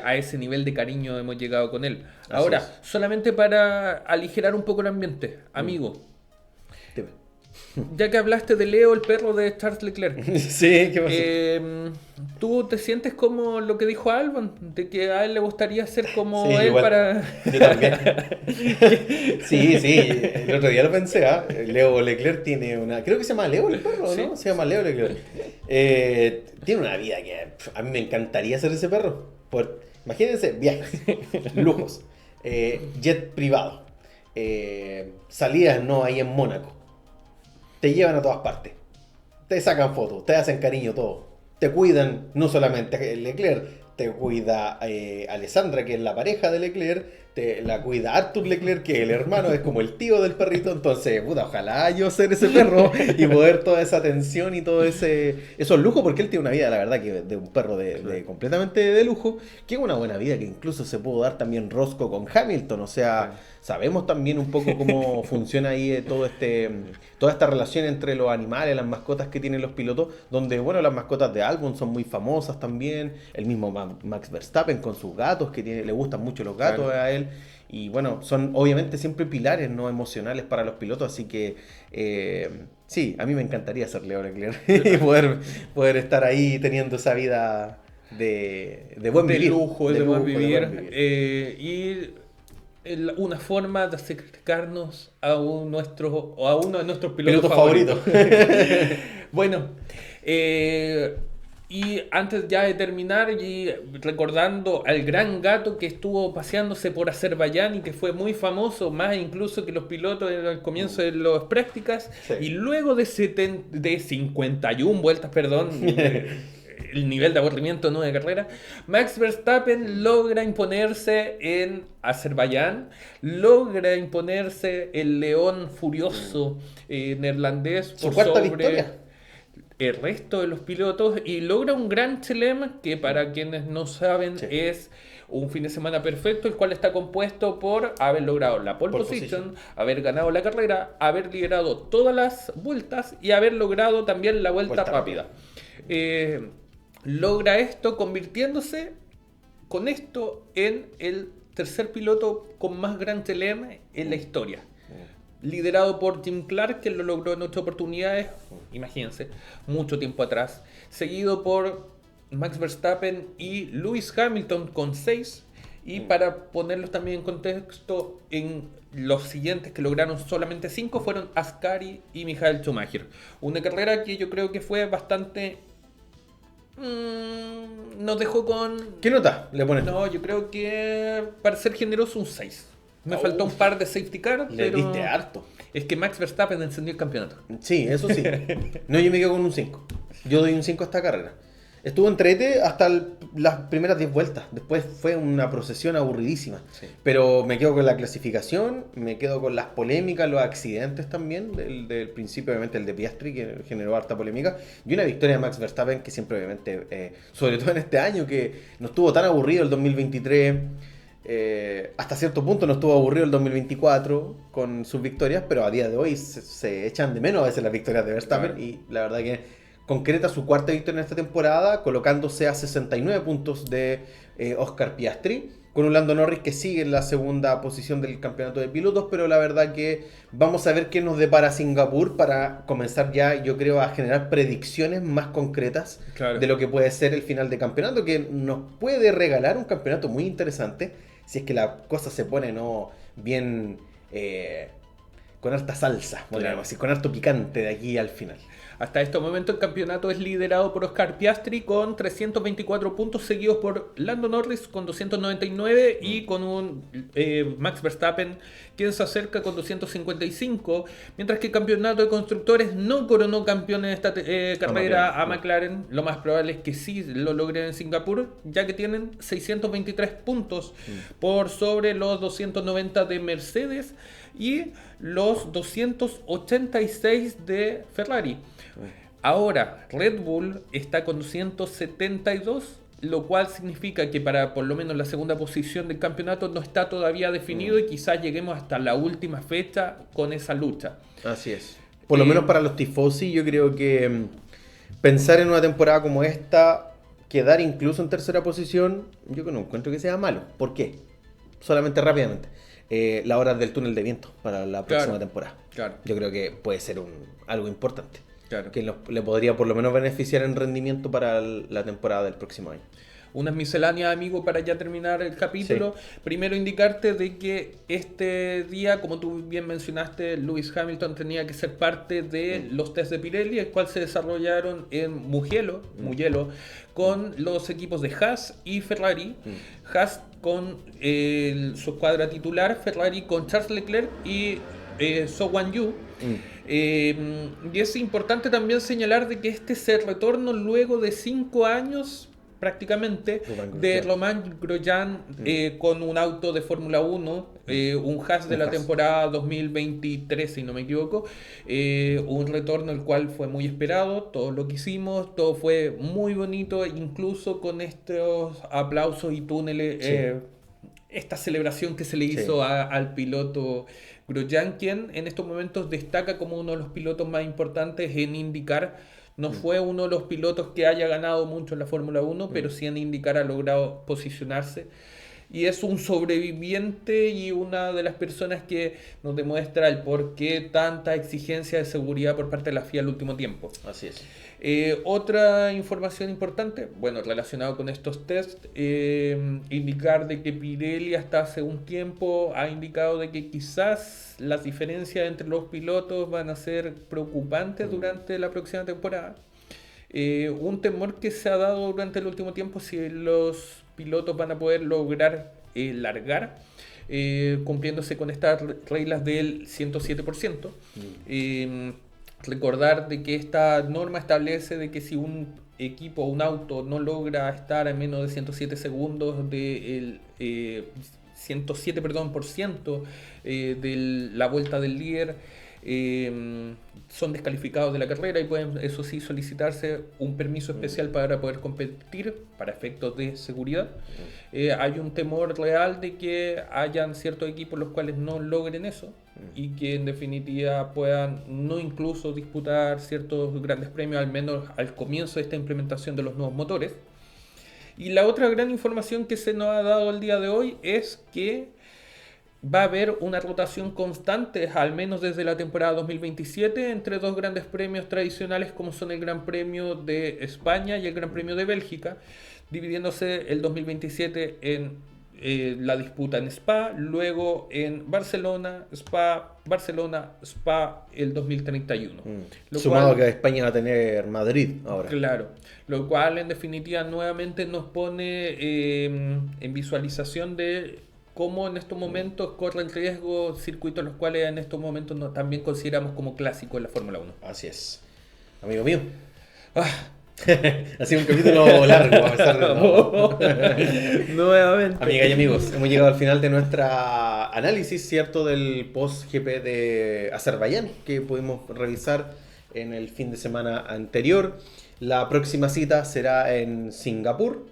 A ese nivel de cariño hemos llegado con él. Así Ahora, es. solamente para aligerar un poco el ambiente, amigo, Dime. ya que hablaste de Leo, el perro de Charles Leclerc, Sí, ¿qué pasó? ¿tú te sientes como lo que dijo Albon? De que a él le gustaría ser como Sí, él igual. para... Yo también. Sí, sí, el otro día lo pensé, ¿ah? Leo Leclerc tiene una... Creo que se llama Leo el perro, Sí. ¿no? Se llama Leo Leclerc. Tiene una vida que a mí me encantaría ser ese perro. Imagínense, viajes, lujos, jet privado, salidas, ¿no? Ahí en Mónaco. Te llevan a todas partes. Te sacan fotos, te hacen cariño, todo. Te cuidan, no solamente Leclerc, te cuida Alessandra, que es la pareja de Leclerc, te la cuida Arthur Leclerc, que es el hermano, es como el tío del perrito. Entonces, puta, ojalá yo ser ese perro y poder toda esa atención y todo esos lujos, porque él tiene una vida, la verdad, que de un perro de completamente de lujo, que es una buena vida que incluso se pudo dar también Roscoe con Hamilton. O sea, sabemos también un poco cómo funciona ahí toda esta relación entre los animales, las mascotas que tienen los pilotos, donde, bueno, las mascotas de Albon son muy famosas también, el mismo Max Verstappen con sus gatos, que le gustan mucho los gatos a él, y bueno, son obviamente siempre pilares no emocionales para los pilotos, así que sí, a mí me encantaría ser Leo Leclerc y poder estar ahí teniendo esa vida de buen de vivir. lujo, de buen vivir. buen vivir. Y una forma de acercarnos a uno de nuestros pilotos Piloto favoritos. favorito. Bueno, y antes ya de terminar, y recordando al gran gato que estuvo paseándose por Azerbaiyán y que fue muy famoso, más incluso que los pilotos al comienzo de las prácticas, Sí. y luego de 51 vueltas, perdón, el nivel de aburrimiento no de carrera, Max Verstappen logra imponerse en Azerbaiyán, logra imponerse el león furioso neerlandés Su por cuarta sobre victoria. el resto de los pilotos y logra un Grand Chelem que, para quienes no saben, Sí. es un fin de semana perfecto, el cual está compuesto por haber logrado la pole position, haber ganado la carrera, haber liderado todas las vueltas y haber logrado también la vuelta rápida. Logra esto convirtiéndose con esto en el tercer piloto con más Grand Chelem en la historia. Liderado por Jim Clark, que lo logró en 8 oportunidades, imagínense, mucho tiempo atrás. Seguido por Max Verstappen y Lewis Hamilton con 6. Y para ponerlos también en contexto, en los siguientes que lograron solamente 5 fueron Ascari y Michael Schumacher. Una carrera que yo creo que fue bastante... nos dejó con... ¿Qué nota le pones? No, yo creo que para ser generoso un 6. Me faltó un par de safety car, Le pero diste harto. es que Max Verstappen encendió el campeonato. Sí, eso sí. No, yo me quedo con un 5. Yo doy un 5 a esta carrera. Estuvo entrete hasta las primeras 10 vueltas. Después fue una procesión aburridísima. Sí. Pero me quedo con la clasificación, me quedo con las polémicas, los accidentes también. Del principio, obviamente, el de Piastri, que generó harta polémica. Y una victoria de Max Verstappen que siempre, obviamente, sobre todo en este año, que no estuvo tan aburrido el 2023. Hasta cierto punto no estuvo aburrido el 2024 con sus victorias, pero a día de hoy se echan de menos a veces las victorias de Verstappen. Claro. Y la verdad que concreta su cuarta victoria en esta temporada, colocándose a 69 puntos de Oscar Piastri, con un Lando Norris que sigue en la segunda posición del campeonato de pilotos, pero la verdad que vamos a ver qué nos depara Singapur para comenzar ya, yo creo, a generar predicciones más concretas Claro. de lo que puede ser el final de campeonato, que nos puede regalar un campeonato muy interesante si es que la cosa se pone bien con harta salsa, Claro. así, con harto picante de aquí al final. Hasta este momento el campeonato es liderado por Oscar Piastri con 324 puntos, seguidos por Lando Norris con 299 y con un Max Verstappen quien se acerca con 255, mientras que el campeonato de constructores no coronó campeón en esta carrera a McLaren. Lo más probable es que sí lo logren en Singapur, ya que tienen 623 puntos por sobre los 290 de Mercedes y los 286 de Ferrari. Ahora, Red Bull está con 272, lo cual significa que para por lo menos la segunda posición del campeonato no está todavía definido y quizás lleguemos hasta la última fecha con esa lucha. Así es. Por lo menos para los tifosi, yo creo que pensar en una temporada como esta, quedar incluso en tercera posición, yo no encuentro que sea malo. ¿Por qué? Solamente rápidamente. Las horas del túnel de viento para la próxima temporada. Claro. Yo creo que puede ser algo importante. Claro. Que le podría por lo menos beneficiar en rendimiento para la temporada del próximo año. Unas misceláneas, amigo, para ya terminar el capítulo. Sí. Primero indicarte de que este día, como tú bien mencionaste, Lewis Hamilton tenía que ser parte de los test de Pirelli, el cual se desarrollaron en Mugello, con los equipos de Haas y Ferrari. Haas con su escuadra titular, Ferrari con Charles Leclerc y So Wan Yu. Y es importante también señalar de que este es el retorno luego de 5 años prácticamente de Romain Grosjean con un auto de Fórmula 1, un Haas de la temporada 2023 si no me equivoco, un retorno el cual fue muy esperado, todo lo que hicimos, todo fue muy bonito, incluso con estos aplausos y túneles, esta celebración que se le hizo al piloto Grosjean, quien en estos momentos destaca como uno de los pilotos más importantes en IndyCar. No fue uno de los pilotos que haya ganado mucho en la Fórmula 1, pero sí en IndyCar ha logrado posicionarse. Y es un sobreviviente y una de las personas que nos demuestra el por qué tanta exigencia de seguridad por parte de la FIA al último tiempo. Así es. Otra información importante, bueno, relacionado con estos test, indicar de que Pirelli hasta hace un tiempo ha indicado de que quizás las diferencias entre los pilotos van a ser preocupantes durante la próxima temporada. Un temor que se ha dado durante el último tiempo si los pilotos van a poder lograr largar cumpliéndose con estas reglas del 107%. Recordar de que esta norma establece de que si un equipo o un auto no logra estar a menos de 107 segundos del 107% de la vuelta del líder, son descalificados de la carrera y pueden, eso sí, solicitarse un permiso especial para poder competir para efectos de seguridad. Hay un temor real de que hayan ciertos equipos los cuales no logren eso y que en definitiva puedan no incluso disputar ciertos grandes premios, al menos al comienzo de esta implementación de los nuevos motores. Y la otra gran información que se nos ha dado el día de hoy es que va a haber una rotación constante, al menos desde la temporada 2027, entre dos grandes premios tradicionales como son el Gran Premio de España y el Gran Premio de Bélgica, dividiéndose el 2027 en la disputa en Spa, luego en Barcelona, Spa el 2031. Lo Sumado cual, que España va a tener Madrid ahora. claro, lo cual en definitiva nuevamente nos pone en visualización de cómo en estos momentos corren riesgo circuitos los cuales en estos momentos también consideramos como clásicos en la Fórmula 1. Así es. Amigo mío. Ah, Ha sido un capítulo largo, a pesar de todo. nuevamente. Amigas y amigos, hemos llegado al final de nuestra análisis, ¿cierto? Del post-GP de Azerbaiyán que pudimos revisar en el fin de semana anterior. La próxima cita será en Singapur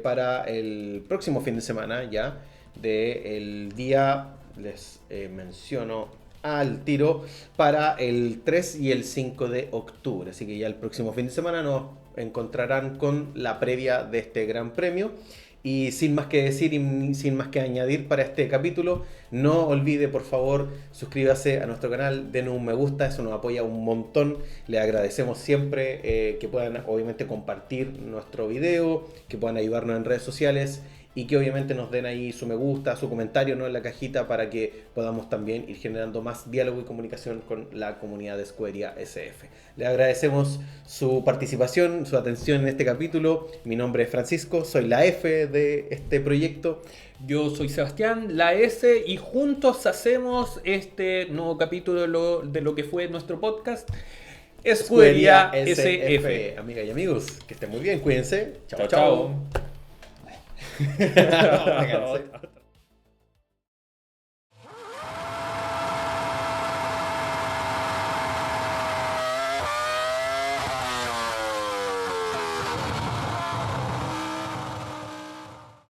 para el próximo fin de semana ya del día, les menciono al tiro, para el 3 y el 5 de octubre. Así que ya el próximo fin de semana nos encontrarán con la previa de este gran premio. Y sin más que decir y sin más que añadir para este capítulo, no olvide por favor suscríbase a nuestro canal, denos un me gusta, eso nos apoya un montón. Le agradecemos siempre que puedan obviamente compartir nuestro video, que puedan ayudarnos en redes sociales y que obviamente nos den ahí su me gusta, su comentario, ¿no?, en la cajita para que podamos también ir generando más diálogo y comunicación con la comunidad de Escudería SF. Le agradecemos su participación, su atención en este capítulo. Mi nombre es Francisco, soy la F de este proyecto. Yo soy Sebastián, la S, y juntos hacemos este nuevo capítulo de lo que fue nuestro podcast, Escudería SF. Amigas y amigos, que estén muy bien, cuídense. Chao, chao. Me cansé.